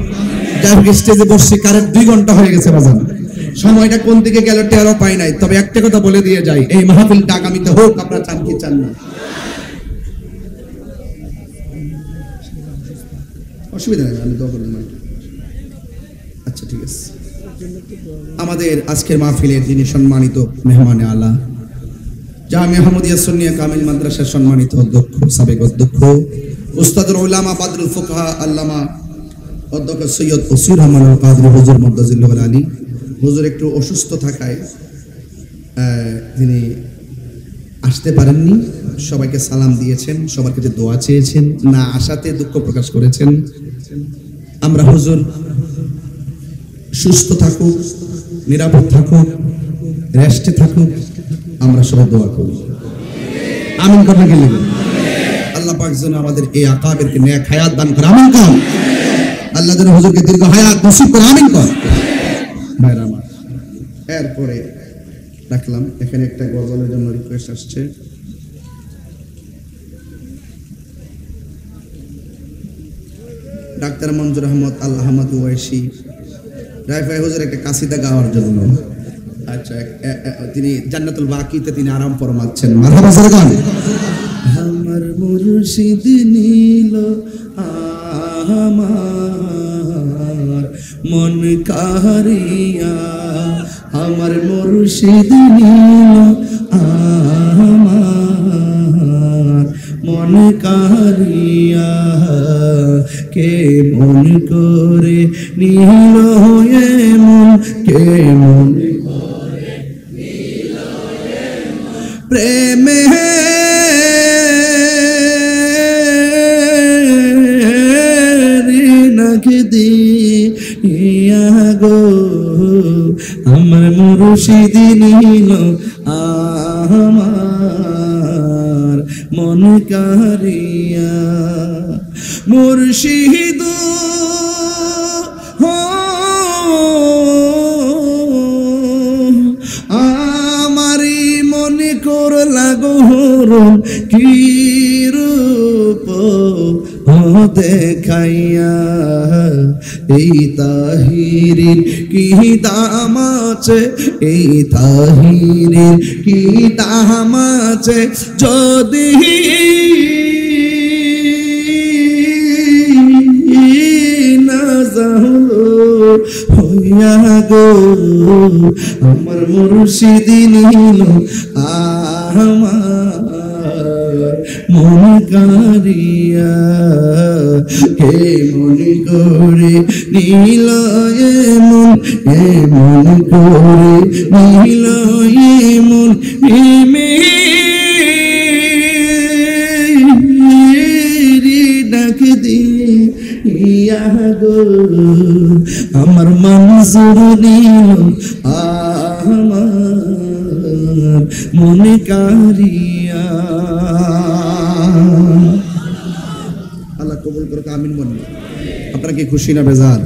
যাই স্টেজে বসছি কারেন্ট 2 ঘন্টা হয়ে গেছে বাজান সময়টা কোন দিকে গেল টেরও পাই নাই তবে একটা কথা বলে দিয়ে যাই এই মাহফিলটা আগামীতে হোক আপনারা চান কি চান না অসুবিধা নেই আমি দোয়া করব আচ্ছা ঠিক আছে আমাদের আজকের মাহফিলের যিনি সম্মানিত মেহমানে আলা জামিয়া আহমদিয়া সুন্নিয়া কামিল মাদ্রাসার সম্মানিত অধ্যক্ষ সাবেক অধ্যক্ষ উস্তাদুল উলামা বাদরুল ফুকাহা আল্লামা অধ্যক্ষ সৈয়দ ওসির রহমান কাদরি হুজুর মুদাজিল্লুল আলী হুজুর একটু অসুস্থ থাকায় তিনি আসতে পারেননি সবাইকে সালাম দিয়েছেন সবার কাছে দোয়া চেয়েছেন না আসাতে দুঃখ প্রকাশ করেছেন আমরা হুজুর সুস্থ থাকুক নিরাপদ থাকুক রেস্টে থাকুক আমরা সবাই দোয়া করি আমিন কথা কি লিখবেন আল্লাহ পাক যেন আমাদের এই আকাবেরকে নেক হায়াত দান করে আমিন কর আল্লাহ যেন হুজুরকে দীর্ঘ হায়াত নসিব করে আমিন কর ভাইরা আমার এরপরে রাখলাম এখানে একটা গজলের জন্য রিকোয়েস্ট আসছে ডাক্তার মঞ্জুর আহমদ আল্লাহ আহমদ ওয়াইসি রাইফাই হুজুর একটা কাসিদা গাওয়ার জন্য আচ্ছা তিনি জান্নাতুল বাকিতে তিনি আরাম ফরমাচ্ছেন মারহাবা সালাম আমার মুর্শিদ নীল আমার মন কারিয়া আমার মুর্শিদ নীল আমার মন কারিয়া কে মন করে নীল এমন কে মন করে নীল প্রেমে দিয়া গো আমার মুর্শিদ নীল আমার মন কারিয়া মুর্শিদ আমারি মনে করলা গরম কি রূপ দেখাইয়া এই তাহিরের কি দাম আছে এই তাহিরের কি দাম আছে যদি না জানো হইয়া গো আমার মুর্শিদ নীল আমার মন কারিয়া কে মন করে নীল এমন এমন করে নীল এমন ডাক দি ইয়া গো আমার মনজুর নিল আমার মনে কারিয়া। আল্লাহ কবুল করুক, আমিন বলুন। আপনারা কি খুশি না বেজার?